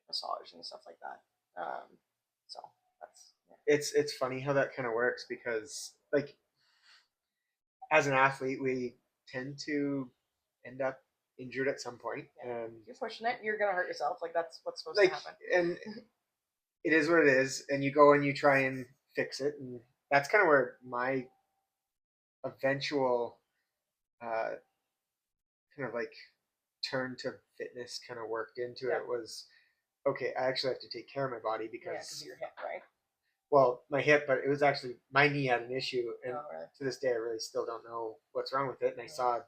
massage and stuff like that. So that's It's funny how that kind of works because like as an athlete we tend to end up injured at some point, and if you're pushing it, you're gonna hurt yourself. Like that's what's supposed like to happen. and it is what it is, and you go and you try and fix it, and that's kind of where my eventual uh, kind of like turn to fitness kind of worked into it was okay, I actually have to take care of my body because of your hip, right? well, my hip, but it was actually my knee had an issue, and really? to this day, I really still don't know what's wrong with it. And I saw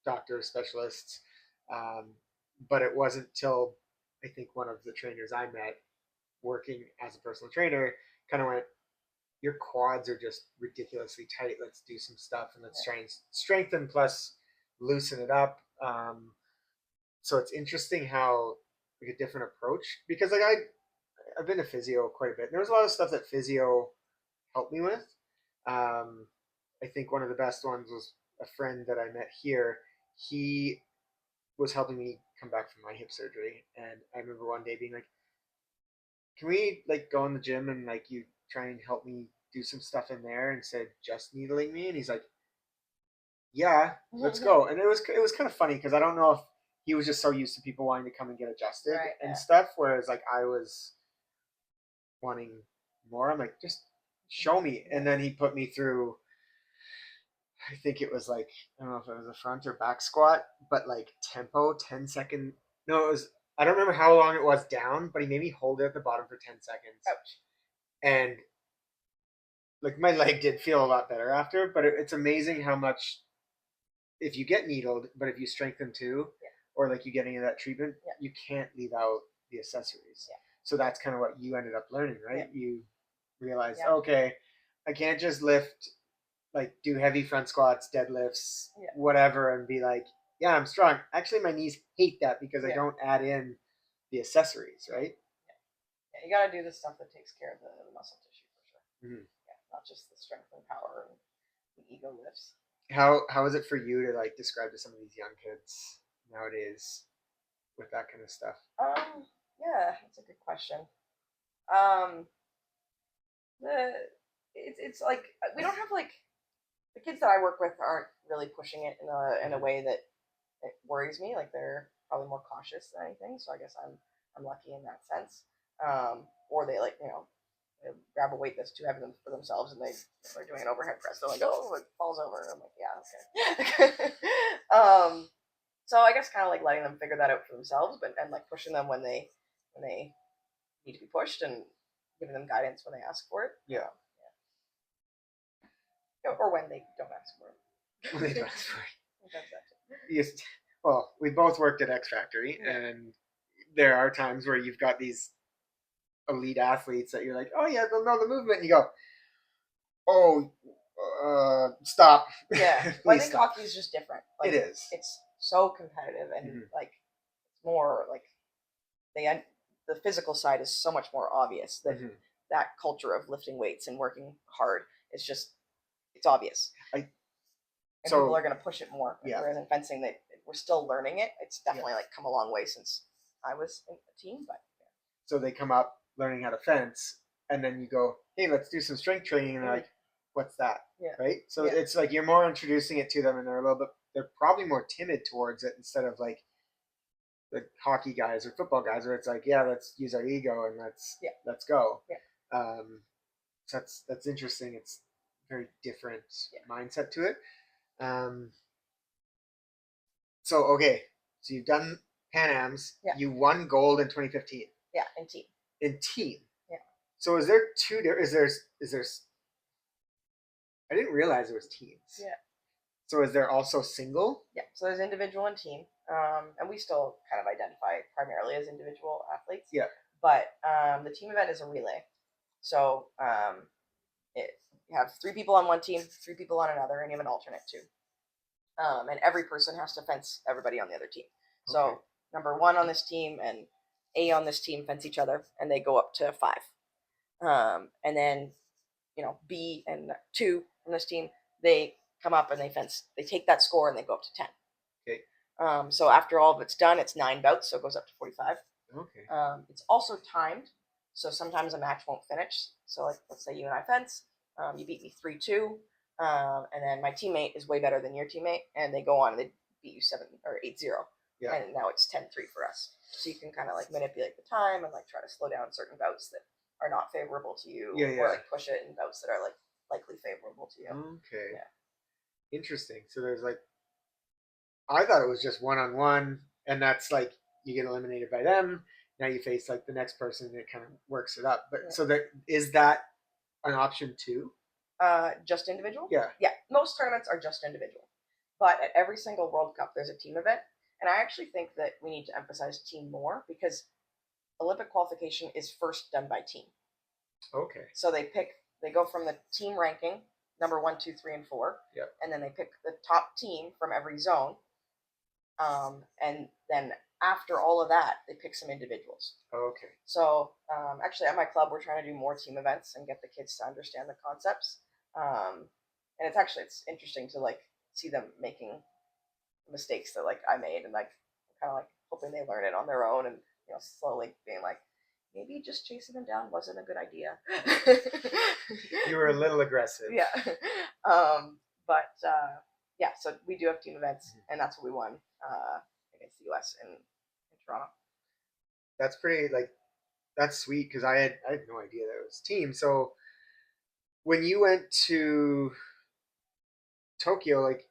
doctors, specialists, um, but it wasn't till I think one of the trainers I met, working as a personal trainer, kind of went, "Your quads are just ridiculously tight. Let's do some stuff and let's try and strengthen plus loosen it up." So it's interesting how like a different approach because like I've been to physio quite a bit. There was a lot of stuff that physio helped me with. I think one of the best ones was a friend that I met here. He was helping me come back from my hip surgery, and I remember one day being like, "Can we like go in the gym and like you try and help me do some stuff in there instead of just needling me?" And he's like, "Yeah, let's go." And it was kind of funny because I don't know if he was just so used to people wanting to come and get adjusted and stuff, whereas like I was wanting more. I'm like, just show me. And then he put me through, I think it was like, I don't know if it was a front or back squat, but like tempo, 10-second. No, it was, I don't remember how long it was down, but he made me hold it at the bottom for 10 seconds. Ouch. And like my leg did feel a lot better after, but it's amazing how much, if you get needled, but if you strengthen too, or like you get into that treatment, you can't leave out the accessories. So that's kind of what you ended up learning, right? You realized, okay, I can't just lift, like do heavy front squats, deadlifts, whatever, and be like, yeah, I'm strong. Actually, my knees hate that because I don't add in the accessories, right? Yeah, you got to do the stuff that takes care of the muscle tissue for sure. Mm-hmm. Yeah, not just the strength and power and the ego lifts. How is it for you to like describe to some of these young kids nowadays with that kind of stuff? Yeah, that's a good question. Um, it's like we don't have like the kids that I work with aren't really pushing it in a way that it worries me. Like they're probably more cautious than anything. So I guess I'm lucky in that sense. Or they like they grab a weight that's too heavy for themselves and they're doing an overhead press. They're like, oh, it falls over. I'm like, yeah, okay. So I guess kind of like letting them figure that out for themselves, but and like pushing them when they need to be pushed and giving them guidance when they ask for it. Yeah. Or when they don't ask for it. When they don't ask for it. Yes. Well, we both worked at X Factory, and there are times where you've got these elite athletes that you're like, oh yeah, they'll know the movement, and you go, oh, stop. Yeah, well, I think hockey is just different. Like, it is. It's so competitive, and like it's more like the physical side is so much more obvious. That culture of lifting weights and working hard is just it's obvious. And people are going to push it more. Whereas in fencing, we're still learning it. It's definitely like come a long way since I was in a team. But so they come up learning how to fence, and then you go, hey, let's do some strength training, and they're like, what's that? Right? So it's like you're more introducing it to them, and they're probably more timid towards it instead of like the hockey guys or football guys where it's like, yeah, let's use our ego and let's go. So that's interesting. It's a very different mindset to it. So okay, so you've done Pan Am's. You won gold in 2015. Yeah, in team. In team. Yeah. So is there two? Is there? I didn't realize there was teams. Yeah. So is there also single? Yeah. So there's individual and team, and we still kind of identify primarily as individual athletes. Yeah. But the team event is a relay. So you have 3 people on one team, 3 people on another, and you have an alternate too. And every person has to fence everybody on the other team. So number 1 on this team and A on this team fence each other, and they go up to 5. And then B and 2 from this team, they come up and they take that score and they go up to 10. Okay. So after all of it's done, it's 9 bouts, so it goes up to 45. Okay. It's also timed, so sometimes a match won't finish. So like, let's say you and I fence, you beat me 3-2, and then my teammate is way better than your teammate, and they go on and they beat you 7 or 8-0. Yeah. And now it's 10-3 for us. So you can kind of like manipulate the time and like try to slow down certain bouts that are not favorable to you, or like push it in bouts that are like likely favorable to you. Okay. Yeah. Interesting. So there's like, I thought it was just 1-on-1, and that's like you get eliminated by them. Now you face like the next person, and it kind of works it up. But so there is that an option too? Just individual? Yeah. Yeah. Most tournaments are just individual. But at every single World Cup, there's a team event. And I actually think that we need to emphasize team more, because Olympic qualification is first done by team. Okay. So they go from the team ranking, number 1, 2, 3, and 4. Yep. And then they pick the top team from every zone. And then after all of that, they pick some individuals. Okay. So actually, at my club, we're trying to do more team events and get the kids to understand the concepts. And it's interesting to like see them making mistakes that like I made, and like kind of like hoping they learn it on their own, and slowly being like, maybe just chasing them down wasn't a good idea. You were a little aggressive. Yeah. Yeah, so we do have team events, and that's what we won against the US in Toronto. That's pretty, like, that's sweet, because I had no idea that it was team. So when you went to Tokyo, like,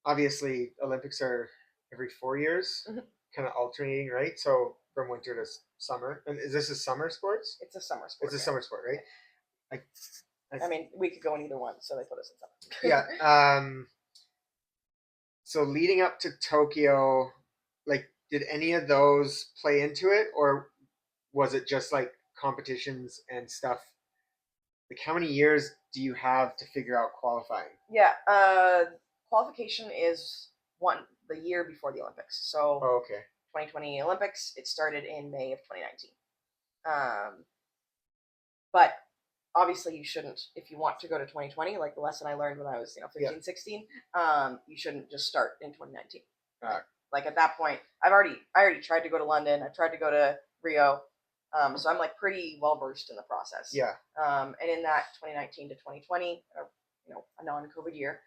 obviously Olympics are every 4 years, kind of alternating, right? So from winter to summer. And is this a summer sports? It's a summer sport. It's a summer sport, right? I mean, we could go in either one, so they put us in summer. Yeah. So leading up to Tokyo, like, did any of those play into it, or was it just like competitions and stuff? Like, how many years do you have to figure out qualifying? Yeah, qualification is the year before the Olympics. So, okay. 2020 Olympics, it started in May of 2019. But obviously you shouldn't, if you want to go to 2020, like the lesson I learned when I was 15, 16, you shouldn't just start in 2019. Like at that point, I already tried to go to London. I tried to go to Rio. So I'm like pretty well versed in the process. Yeah. And in that 2019 to 2020, a non-COVID year,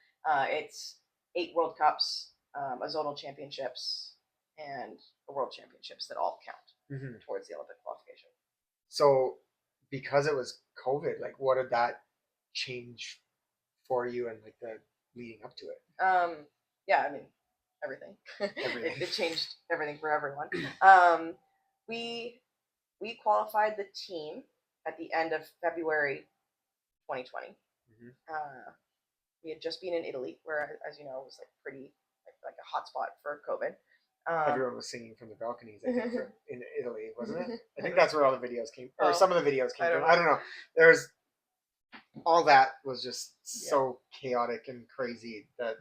it's 8 World Cups, a zonal championships, and the World Championships that all count towards the Olympic qualification. So, because it was COVID, like, what did that change for you, and like the leading up to it? Yeah, I mean, everything. Everything. It changed everything for everyone. We qualified the team at the end of February 2020. We had just been in Italy, where, as you know, it was like pretty like a hotspot for COVID. Everyone was singing from the balconies, I think, in Italy, wasn't it? I think that's where all the videos came, or some of the videos came from. I don't know. There's all that was just so chaotic and crazy that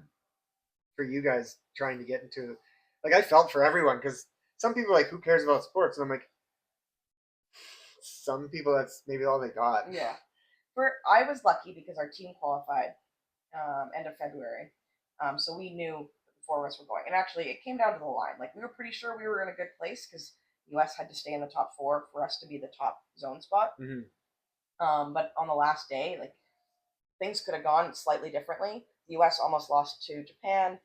for you guys trying to get into, like, I felt for everyone, because some people are like, who cares about sports? And I'm like, some people, that's maybe all they got. Yeah. I was lucky because our team qualified end of February. So we knew the 4 of us were going. And actually, it came down to the line. Like, we were pretty sure we were in a good place, because the US had to stay in the top 4 for us to be the top zone spot. But on the last day, like, things could have gone slightly differently. The US almost lost to Japan.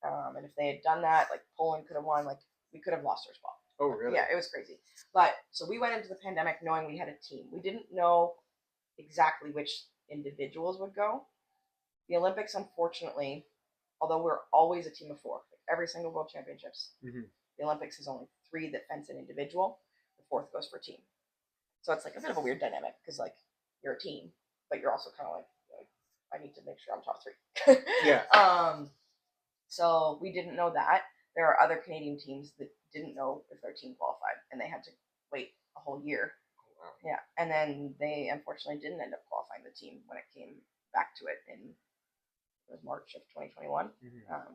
And if they had done that, like, Poland could have won. Like, we could have lost our spot. Oh, really? Yeah, it was crazy. But so we went into the pandemic knowing we had a team. We didn't know exactly which individuals would go. The Olympics, unfortunately, although we're always a team of 4, like every single World Championships, the Olympics is only 3 that fence an individual. The 4th goes for team. So it's like a bit of a weird dynamic, because like you're a team, but you're also kind of like I need to make sure I'm top 3. Yeah. So we didn't know that. There are other Canadian teams that didn't know if their team qualified, and they had to wait a whole year. Oh, wow. Yeah, and then they unfortunately didn't end up qualifying the team when it came back to it in March of 2021.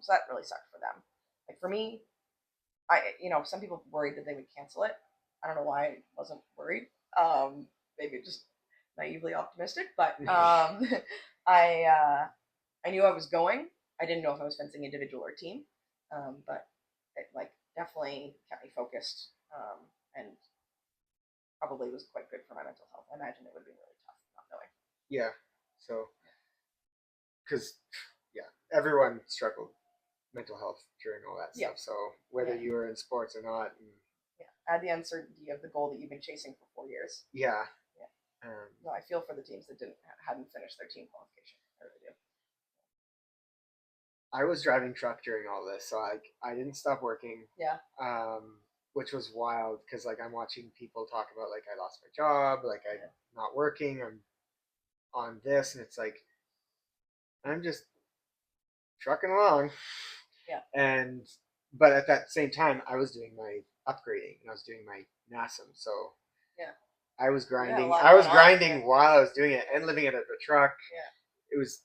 So that really sucked for them. Like, for me, some people worried that they would cancel it. I don't know why I wasn't worried. Maybe just naively optimistic, but I knew I was going. I didn't know if I was fencing individual or team, but it like definitely kept me focused, and probably was quite good for my mental health. I imagine it would have been really tough not knowing. Yeah. So, because yeah, everyone struggled mental health during all that Yeah. stuff. So whether Yeah. you were in sports or not, and Yeah, add the uncertainty of the goal that you've been chasing for 4 years. yeah. Yeah. No, I feel for the teams that hadn't finished their team qualification. I really do. I was driving truck during all this, so I didn't stop working. Yeah. Which was wild because like I'm watching people talk about like I lost my job, like I'm not working, I'm on this, and it's like I'm just trucking along. Yeah. And but at that same time, I was doing my upgrading and I was doing my NASM, so yeah, I was grinding. I was grinding while I was doing it and living in a truck. Yeah. It was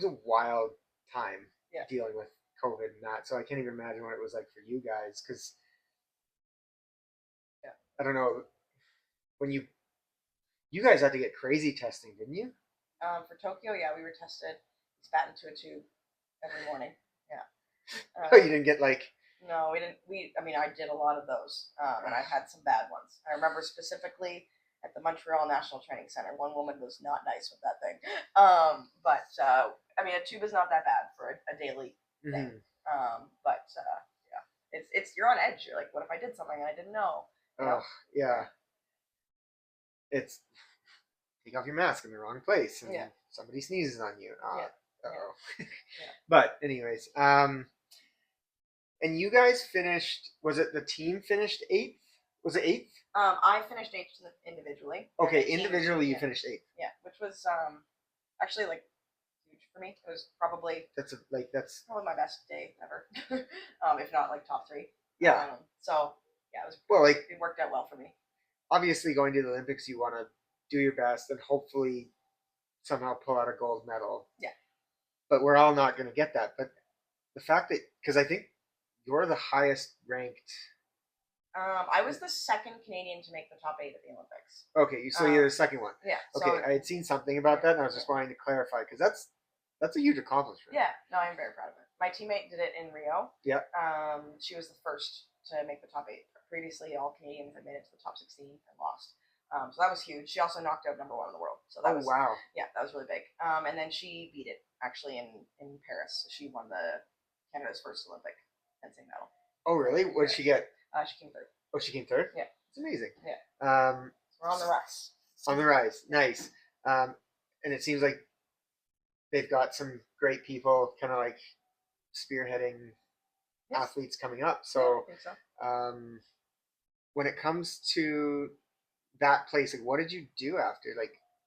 a wild time yeah. dealing with COVID and that. So I can't even imagine what it was like for you guys because yeah. I don't know when you guys had to get crazy testing, didn't you? For Tokyo, yeah, we were tested, spat into a tube every morning. Yeah. Oh, you didn't get like. No, we didn't. I mean, I did a lot of those, and I had some bad ones. I remember specifically at the Montreal National Training Center, one woman was not nice with that thing. But I mean, a tube is not that bad for a daily thing. But yeah, it's you're on edge. You're like, what if I did something and I didn't know? Oh, yeah. It's take off your mask in the wrong place and somebody sneezes on you. Yeah. But anyways, and you guys finished. Was it the team finished 8th? Was it 8th? I finished 8th individually. Okay, individually you finished 8th. Yeah, which was actually like huge for me. It was probably that's probably my best day ever, if not like top 3. Yeah. So yeah, it was it worked out well for me. Obviously, going to the Olympics, you want to do your best and hopefully somehow pull out a gold medal. Yeah. But we're all not going to get that. But the fact that because I think you're the highest ranked. I was the second Canadian to make the top 8 at the Olympics. Okay, so you're the second one. Yeah. Okay, I had seen something about that, and I was just wanting to clarify because that's a huge accomplishment. Yeah, no, I'm very proud of it. My teammate did it in Rio. Yeah. She was the first to make the top 8. Previously, all Canadians had made it to the top 16 and lost. So that was huge. She also knocked out #1 in the world. So that was wow. Yeah, that was really big. And then she beat it actually in Paris. She won the Canada's first Olympic fencing medal. Oh really? What did she get? She came 3rd. Oh, she came 3rd? Yeah. It's amazing. Yeah. We're on the rise. On the rise. Nice. And it seems like they've got some great people kind of like spearheading athletes coming up. So, yeah, I think so. When it comes to that place, like, what did you do after?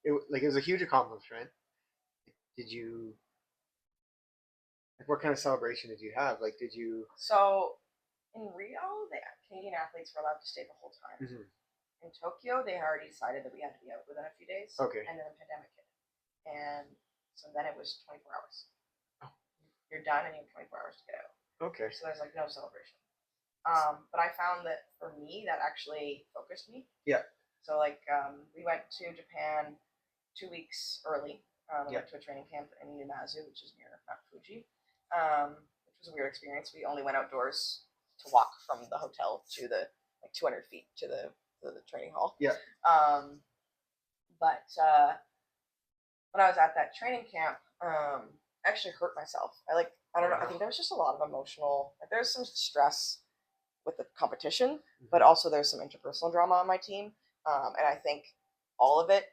It was a huge accomplishment. Did you what kind of celebration did you have? Like, did you? So, in Rio, the Canadian athletes were allowed to stay the whole time. Mm-hmm. In Tokyo, they already decided that we had to be out within a few days. Okay. And then the pandemic hit, and so then it was 24 hours. Oh. You're done, and you have 24 hours to get out. Okay. So there's like no celebration. But I found that for me, that actually focused me. Yeah. So like, we went to Japan 2 weeks early. We went to a training camp in Numazu, which is near Mount Fuji, which was a weird experience. We only went outdoors to walk from the hotel to the 200 feet to the training hall. Yeah. But when I was at that training camp, I actually hurt myself. I don't know. I think there was just a lot of emotional. Like, there's some stress with the competition, but also there's some interpersonal drama on my team, and I think all of it.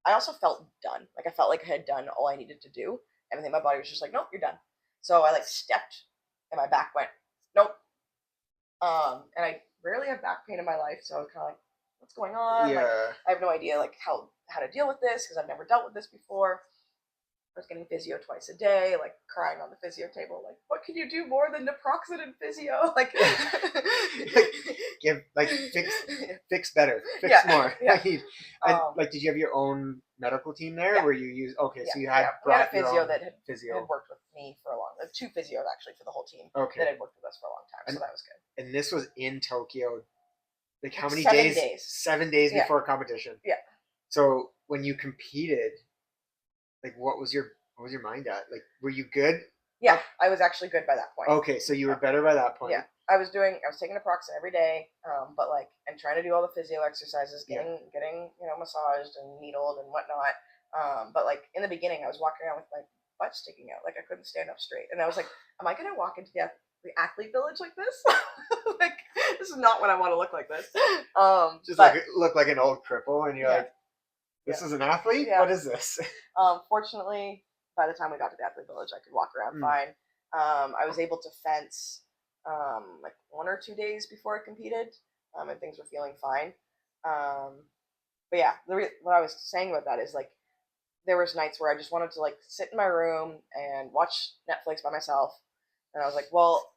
I also felt done. Like, I felt like I had done all I needed to do. Everything. My body was just like, nope, you're done. So I stepped, and my back went, nope. And I rarely have back pain in my life, so I was kind of like, what's going on? Yeah. I have no idea how to deal with this because I've never dealt with this before. I was getting physio twice a day, crying on the physio table, what can you do more than naproxen and physio? Fix better, fix more. Yeah. Did you have your own medical team there? Yeah. Where you use? Okay, yeah. So you had we had a physio that had physio. worked with me for a long. 2 physios actually for the whole team. Okay. That had worked with us for a long time, so that was good. And this was in Tokyo. How many 7 days? days. 7 days before competition. Yeah. So when you competed, like what was your mind at? Like, were you good? Yeah, I was actually good by that point. Okay, so you were better by that point. Yeah, I was taking Naproxen every day, but like, and trying to do all the physio exercises, getting massaged and needled and whatnot. But like in the beginning, I was walking around with my butt sticking out, like I couldn't stand up straight, and I was like, am I gonna walk into the athlete village like this? Like, this is not what I want to look like this. Just like look like an old cripple, and you're like, this is an athlete. Yeah. What is this? Fortunately, by the time we got to the athlete village, I could walk around fine. I was able to fence like 1 or 2 days before I competed, and things were feeling fine. But yeah, what I was saying about that is like there was nights where I just wanted to like sit in my room and watch Netflix by myself, and I was like, well,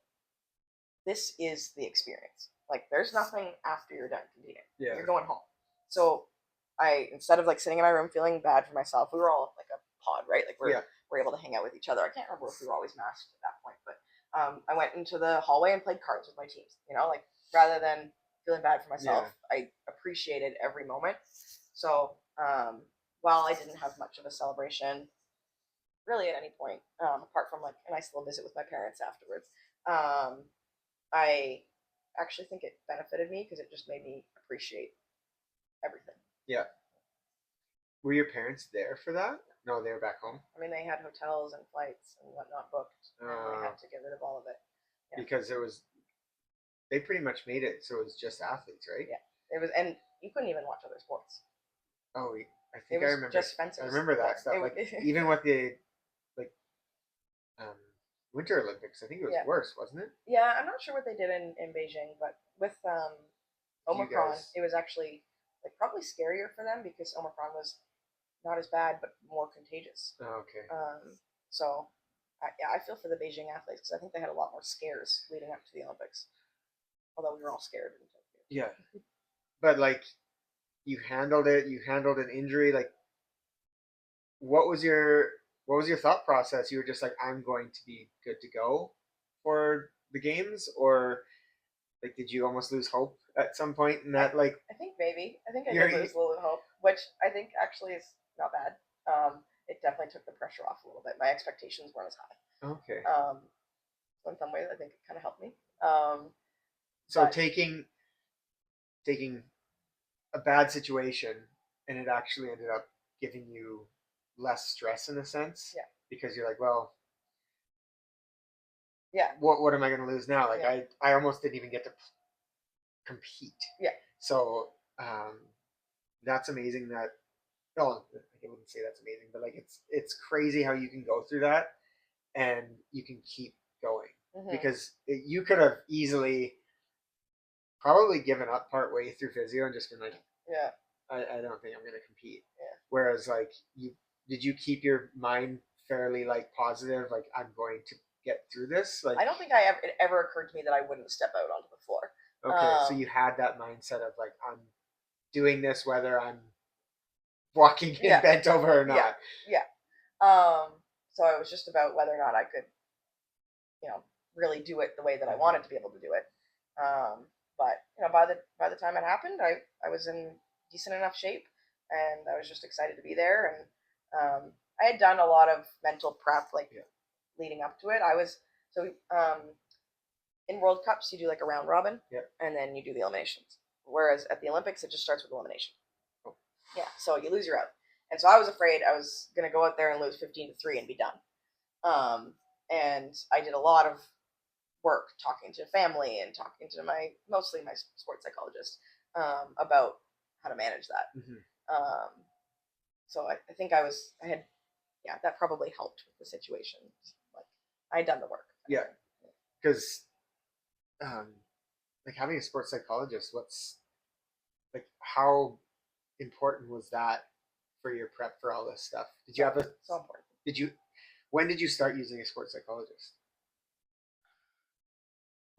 this is the experience. Like, there's nothing after you're done competing. Yeah. You're going home. So instead of like sitting in my room feeling bad for myself, we were all like a pod, right? Like we're able to hang out with each other. I can't remember if we were always masked at that point, but I went into the hallway and played cards with my teams. Like rather than feeling bad for myself, I appreciated every moment. So while I didn't have much of a celebration, really at any point, apart from like a nice little visit with my parents afterwards, I actually think it benefited me because it just made me appreciate everything. Yeah. Were your parents there for that? No, they were back home. I mean, they had hotels and flights and whatnot booked, and they had to get rid of all of it. Yeah. Because they pretty much made it so it was just athletes, right? Yeah, it was, and you couldn't even watch other sports. Oh, I think I remember. Just fencers. I remember that stuff. Like even with the Winter Olympics, I think it was worse, wasn't it? Yeah, I'm not sure what they did in Beijing, but with Omicron, it was actually like probably scarier for them because Omicron was not as bad but more contagious. Oh, okay. So I feel for the Beijing athletes because I think they had a lot more scares leading up to the Olympics. Although we were all scared. Yeah, but like you handled it. You handled an injury. Like, what was your thought process? You were just like, I'm going to be good to go for the games, or like did you almost lose hope at some point in that? Like, I think maybe. I think I did lose a little bit of hope, which I think actually is not bad. It definitely took the pressure off a little bit. My expectations weren't as high. Okay. So in some ways, I think it kind of helped me. So taking a bad situation and it actually ended up giving you less stress in a sense. Yeah. Because you're like, well, yeah. What am I going to lose now? Like I almost didn't even get to compete. Yeah. So that's amazing. That I wouldn't say that's amazing, but like it's crazy how you can go through that and you can keep going because you could have easily probably given up part way through physio and just been like, I don't think I'm going to compete. Yeah. Whereas like did you keep your mind fairly like positive? Like, I'm going to get through this. Like, I don't think it ever occurred to me that I wouldn't step out onto the floor. Okay, so you had that mindset of like, I'm doing this whether I'm walking in bent over or not. Yeah. So it was just about whether or not I could, really do it the way that I wanted to be able to do it. But by the time it happened, I was in decent enough shape, and I was just excited to be there. And I had done a lot of mental prep, leading up to it. I was in World Cups, you do like a round robin, and then you do the eliminations. Whereas at the Olympics, it just starts with elimination. Oh. Yeah, so you lose, you're out. And so I was afraid I was going to go out there and lose 15-3 and be done. And I did a lot of work talking to family and talking to mostly my sports psychologist about how to manage that. So I think that probably helped with the situation. Like, I had done the work. Yeah, because like having a sports psychologist, how important was that for your prep for all this stuff? Did you have so important? When did you start using a sports psychologist?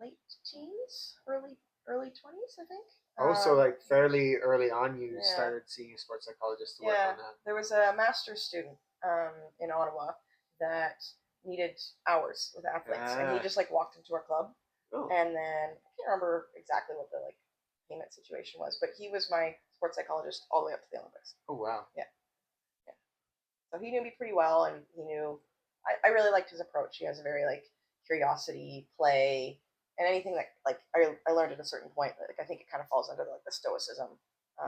Late teens, early 20s, I think. Oh, so like fairly early on, you started seeing a sports psychologist to work on that. There was a master's student in Ottawa that needed hours with athletes, and he just walked into our club, and then I can't remember exactly what the payment situation was, but he was my sports psychologist all the way up to the Olympics. Oh wow! Yeah. So he knew me pretty well, and he knew I really liked his approach. He has a very like curiosity, play, and anything that like I learned at a certain point. Like I think it kind of falls under like the stoicism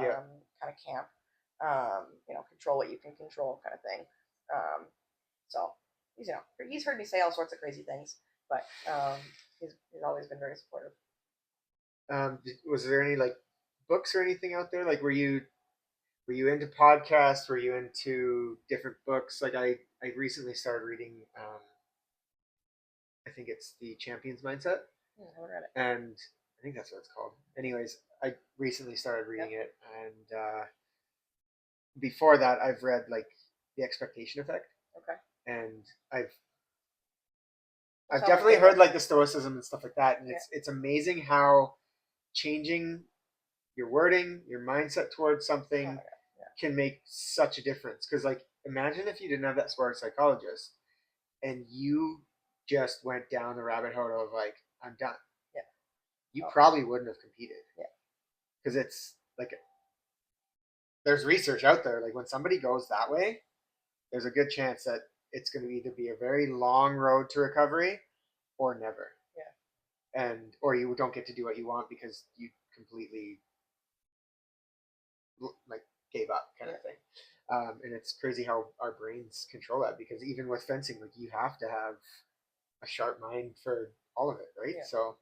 Yeah. kind of camp. Control what you can control kind of thing. So he's heard me say all sorts of crazy things, but he's always been very supportive. Was there any like books or anything out there? Like, were you into podcasts? Were you into different books? Like, I recently started reading. I think it's the Champion's Mindset, I haven't read it. and I think that's what it's called. Anyways, I recently started reading Yep. it, and before that, I've read like The Expectation Effect, Okay. and I've Those I've sound like definitely good heard books. like the Stoicism and stuff like that, and Yeah. it's amazing how changing your wording, your mindset towards Oh my something god. Yeah. can make such a difference. Because like, imagine if you didn't have that sport psychologist, and you just went down the rabbit hole of like, I'm done. Yeah. You Oh. probably wouldn't have competed. Yeah. Because it's like, there's research out there. Like when somebody goes that way, there's a good chance that it's going to either be a very long road to recovery or never. Yeah. And or you don't get to do what you want because you completely like gave up kind of thing. And it's crazy how our brains control that, because even with fencing, like you have to have a sharp mind for all of it, right? Yeah. So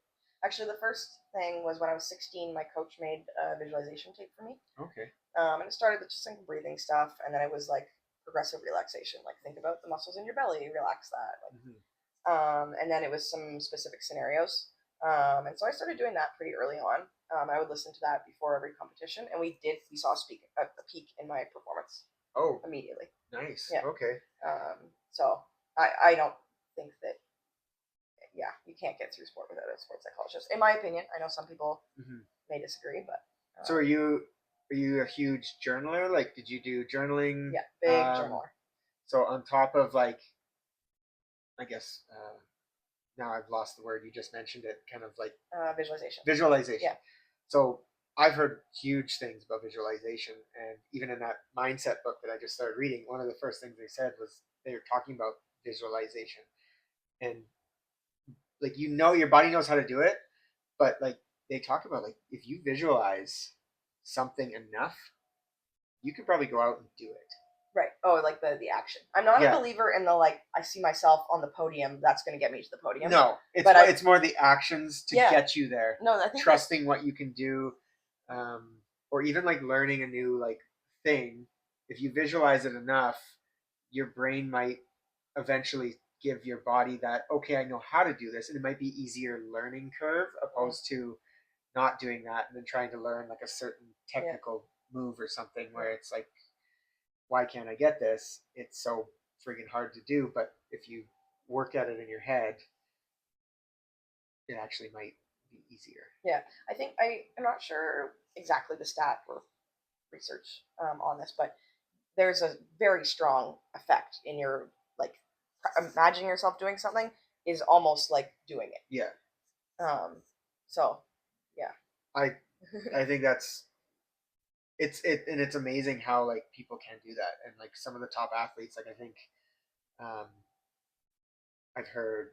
Actually, the first thing was when I was 16. My coach made a visualization tape for me, okay, and it started with just some breathing stuff, and then it was like progressive relaxation, like think about the muscles in your belly, relax that, like, and then it was some specific scenarios, and so I started doing that pretty early on. I would listen to that before every competition, and we saw a peak in my performance oh, immediately. nice, Yeah. okay. So I don't think that you can't get through sport without a sports psychologist. In my opinion, I know some people may disagree, but So are you a huge journaler? Like, did you do journaling? yeah, big journaler. So on top of like, I guess now I've lost the word. You just mentioned it. Kind of like Visualization. visualization. Yeah. So I've heard huge things about visualization, and even in that mindset book that I just started reading, one of the first things they said was they were talking about visualization, and like your body knows how to do it, but like they talk about like if you visualize something enough, you can probably go out and do it. Right. Oh, like the action. I'm not a believer in the like I see myself on the podium. That's going to get me to the podium. No, it's more the actions to get you there. No, I think trusting what you can do, or even like learning a new like thing. If you visualize it enough, your brain might eventually give your body that, okay, I know how to do this, and it might be easier learning curve opposed to not doing that and then trying to learn like a certain technical move or something where it's like, why can't I get this? It's so freaking hard to do. But if you work at it in your head, it actually might be easier. Yeah, I think I'm not sure exactly the stat or research on this, but there's a very strong effect in your like imagining yourself doing something is almost like doing it. Yeah. So, yeah. I think that's and it's amazing how like people can do that, and like some of the top athletes, like I think um, I've heard,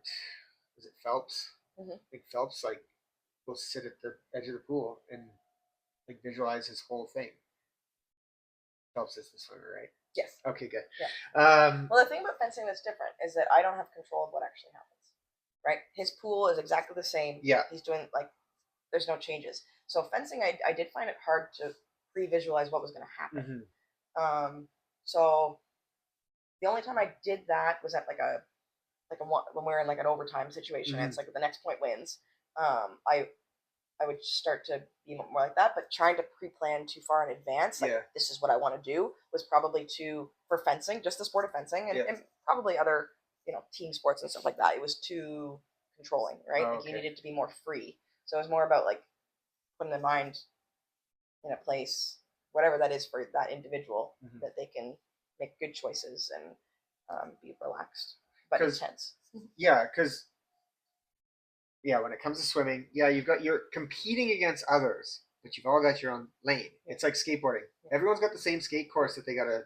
was it Phelps? I think Phelps like will sit at the edge of the pool and like visualize his whole thing. Phelps is the swimmer, right? Yes. Okay, good. Yeah. Well, the thing about fencing that's different is that I don't have control of what actually happens. Right? His pool is exactly the same. Yeah. He's doing like there's no changes. So fencing, I did find it hard to pre-visualize what was going to happen. So the only time I did that was at like a when we were in like an overtime situation. And it's like the next point wins. I would start to be more like that, but trying to pre-plan too far in advance, like this is what I want to do, was probably for fencing, just the sport of fencing, and probably other team sports and stuff like that. It was too controlling, right? Like you needed to be more free. So it was more about like putting the mind in a place, whatever that is for that individual, that they can make good choices and be relaxed but intense. Yeah, because when it comes to swimming, you're competing against others, but you've all got your own lane. It's like skateboarding. Everyone's got the same skate course that they got to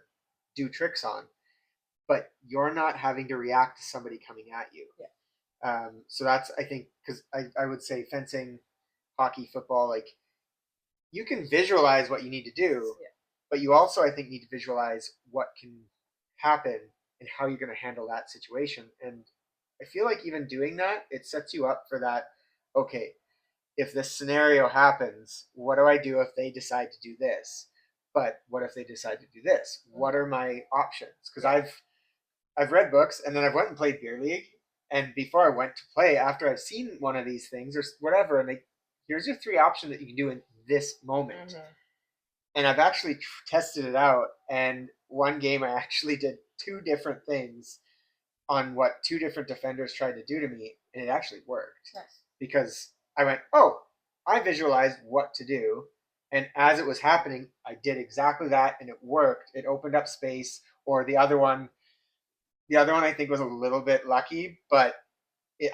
do tricks on, but you're not having to react to somebody coming at you. Yeah. So that's, I think, because I would say fencing, hockey, football, like you can visualize what you need to do, Yeah. but you also, I think, need to visualize what can happen and how you're going to handle that situation. And I feel like even doing that, it sets you up for that. Okay, if this scenario happens, what do I do if they decide to do this? But what if they decide to do this? What are my options? Because I've read books and then I've went and played beer league. And before I went to play, after I've seen one of these things or whatever, and here's your three options that you can do in this moment. Mm-hmm. And I've actually tested it out. And one game I actually did two different things on what two different defenders tried to do to me, and it actually worked. Nice. Because I went, oh, I visualized what to do, and as it was happening, I did exactly that, and it worked. It opened up space. Or the other one I think was a little bit lucky, but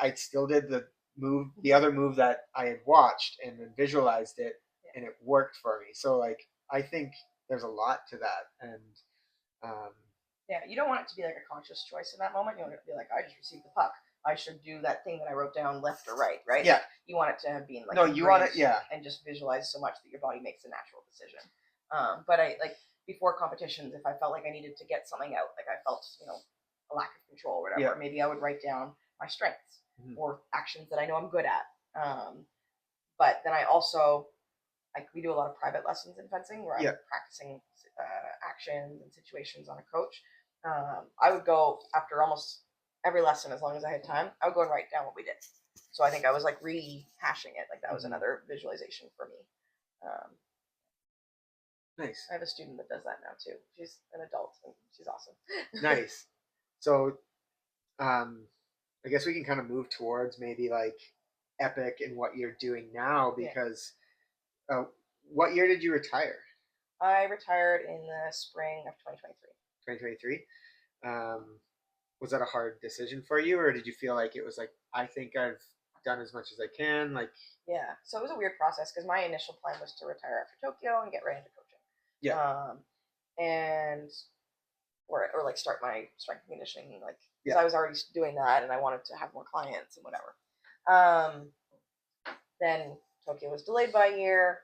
I still did the other move that I had watched and then visualized it, and it worked for me. So like I think there's a lot to that, and um, yeah, you don't want it to be like a conscious choice in that moment. You want it to be like, I just received the puck. I should do that thing that I wrote down, left or right, right? Yeah. Like, you want it to have been like no, you want it, yeah, and just visualize so much that your body makes a natural decision. But I like before competitions, if I felt like I needed to get something out, like I felt a lack of control or whatever, maybe I would write down my strengths or actions that I know I'm good at. But then I also like we do a lot of private lessons in fencing where I'm practicing actions and situations on a coach. I would go after almost every lesson, as long as I had time, I would go and write down what we did. So I think I was like rehashing it. Like that was another visualization for me. Nice. I have a student that does that now too. She's an adult and she's awesome. Nice. So I guess we can kind of move towards maybe like Epic and what you're doing now, because what year did you retire? I retired in the spring of 2023. 2023. Was that a hard decision for you, or did you feel like it was like, I think I've done as much as I can? Like, yeah. So it was a weird process because my initial plan was to retire after Tokyo and get right into coaching. yeah, And or like start my strength and conditioning, like because I was already doing that and I wanted to have more clients and whatever. Then Tokyo was delayed by a year,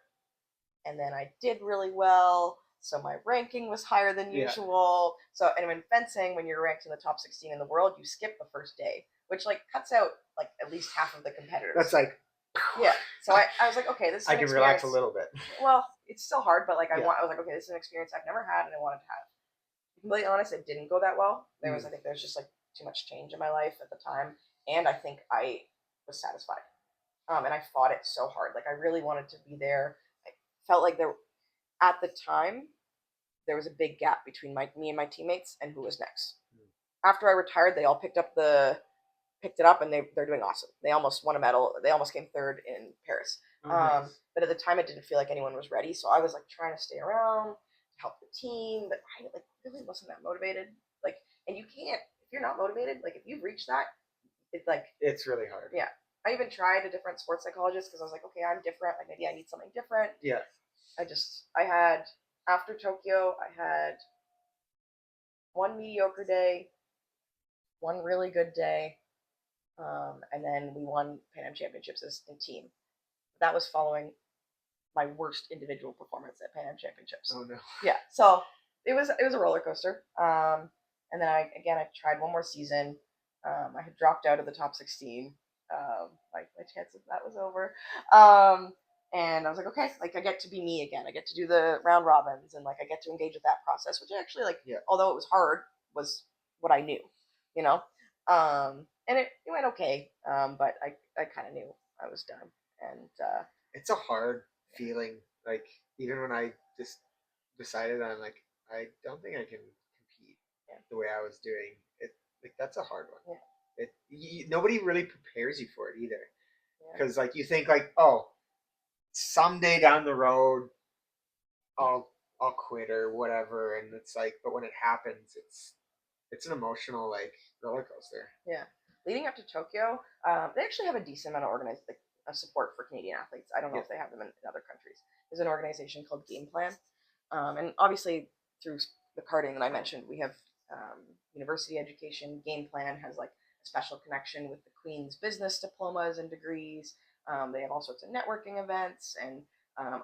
and then I did really well, so my ranking was higher than usual. So, and in fencing, when you're ranked in the top 16 in the world, you skip the first day, which like cuts out like at least half of the competitors. That's like, yeah. So I was like, okay, this is I can relax a little bit. Well, it's still hard, but like I was like, okay, this is an experience I've never had and I wanted to have. To be completely honest, it didn't go that well. I think there's just like too much change in my life at the time, and I think I was satisfied. And I fought it so hard. Like I really wanted to be there. I felt like at the time there was a big gap between me and my teammates and who was next. After I retired, they all picked it up, and they're doing awesome. They almost won a medal. They almost came third in Paris. Nice. But at the time, it didn't feel like anyone was ready. So I was like trying to stay around, help the team, but I like really wasn't that motivated. Like, and you can't if you're not motivated. Like if you've reached that, it's really hard. Yeah. I even tried a different sports psychologist because I was like, okay, I'm different. Like maybe I need something different. Yeah. I had after Tokyo, I had one mediocre day, one really good day, and then we won Pan Am Championships as a team. That was following my worst individual performance at Pan Am Championships. Oh no. Yeah, so it was a roller coaster. And then I tried one more season. I had dropped out of the top 16. My chance of that was over. And I was like, okay, like I get to be me again. I get to do the round robins, and like I get to engage with that process, which actually, like, although it was hard, was what I knew, you know. And it went okay, but I kind of knew I was done. And it's a hard feeling. Like even when I just decided, I'm like, I don't think I can compete the way I was doing it. Like that's a hard one. Nobody really prepares you for it either, because like you think like, oh, someday down the road I'll quit or whatever, and it's like, but when it happens, it's an emotional like roller coaster. Yeah. Leading up to Tokyo, they actually have a decent amount of support for Canadian athletes. I don't know if they have them in other countries. There's an organization called Game Plan, and obviously through the karting that I mentioned, we have university education. Game Plan has like a special connection with the Queen's business diplomas and degrees. They have all sorts of networking events and